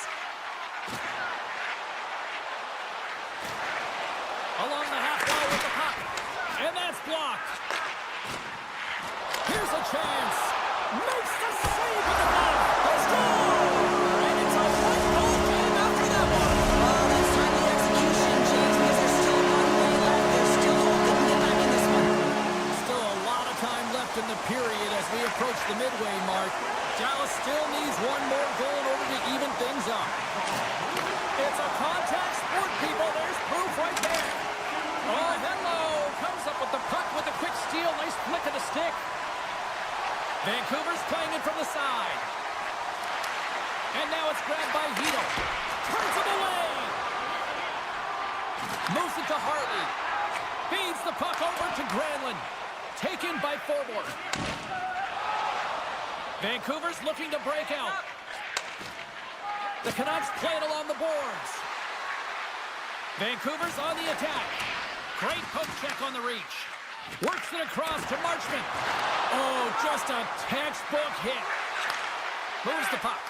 Along the half wall with the puck. And that's blocked. Here's a chance. Makes the save with the glove. They score! And it's a one-goal game after that one. Oh, that's timely execution, James, because there's still one way left. There's still hope they can get back in this one. Still a lot of time left in the period as we approach the midway mark. Dallas still needs one more goal in order to even things up. It's a contact sport, people. There's proof right there. Oh, hello. Comes up with the puck with a quick steal. Nice flick of the stick. Vancouver's playing it from the side. And now it's grabbed by Hito. Turns it away. Moves it to Hartley. Feeds the puck over to Granlund. Taken by Forbort. Vancouver's looking to break out. The Canucks play it along the boards. Vancouver's on the attack. Great poke check on the reach. Works it across to Marchment. Oh, just a textbook hit. Moves the puck.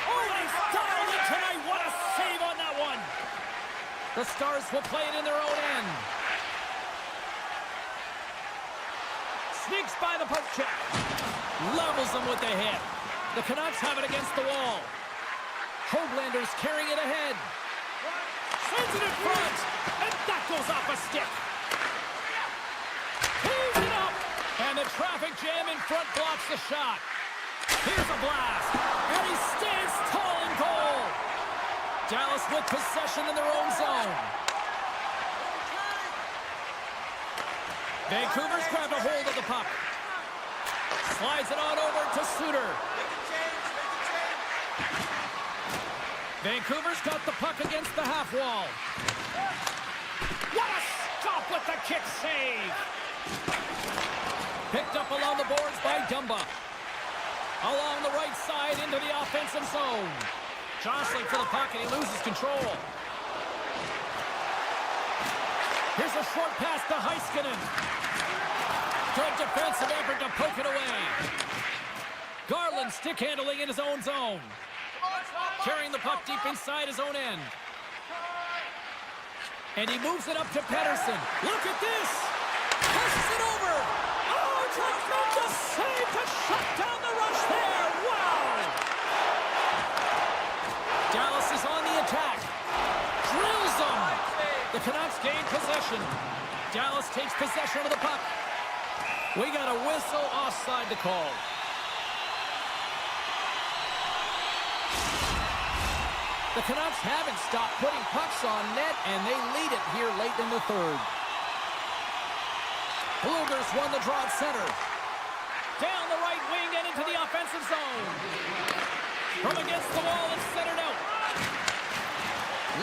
Oh, they dialed it tonight. What a save on that one. The Stars will play it in their own end. Sneaks by the poke check. Levels them with the hit. The Canucks have it against the wall. Hoaglander's carrying it ahead. Sends it in front. And that goes off a stick. Tees it up. And the traffic jam in front blocks the shot. Here's a blast. And he stands tall in goal. Dallas with possession in their own zone. Vancouver's grabbed a hold of the puck. Slides it on over to Suter. Make a change. Vancouver's got the puck against the half wall. What a stop with the kick save. Picked up along the boards by Dumba. Along the right side into the offensive zone. Jostling for the puck and he loses control. Here's a short pass to Heiskanen. Good defensive effort to poke it away. Garland stick handling in his own zone. Carrying the puck deep inside his own end. And he moves it up to Pettersson. Look at this! Passes it over! Oh, tremendous save to shut down the rush there! Wow! Dallas is on the attack. Drills them! The Canucks gain possession. Dallas takes possession of the puck. We got a whistle offside to call. The Canucks haven't stopped putting pucks on net, and they lead it here late in the third. Bluegers won the draw at center. Down the right wing and into the offensive zone. From against the wall, it's centered out.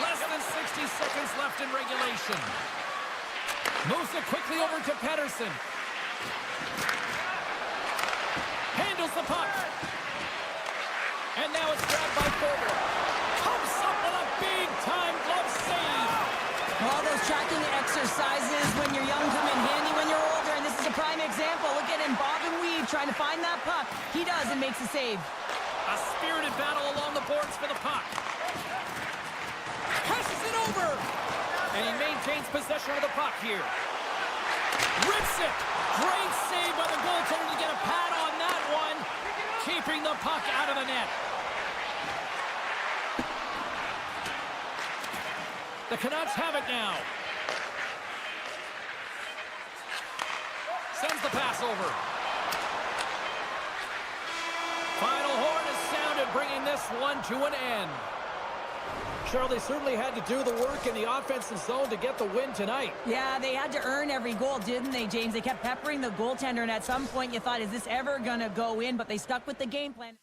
Less than 60 seconds left in regulation. Moves it quickly over to Pettersson. Handles the puck. And now it's grabbed by Fogle. Comes up with a big-time glove save. All those tracking exercises when you're young come in handy when you're older, and this is a prime example. Look at him, bob and weave, trying to find that puck. He does and makes a save. A spirited battle along the boards for the puck. Passes it over. And he maintains possession of the puck here. Rips it. Great save by the goaltender to get a pad on that one. Keeping the puck out of the net. The Canucks have it now. Sends the pass over. Final horn is sounded, bringing this one to an end. Cheryl, they certainly had to do the work in the offensive zone to get the win tonight. Yeah, they had to earn every goal, didn't they, James? They kept peppering the goaltender, and at some point you thought, is this ever going to go in? But they stuck with the game plan.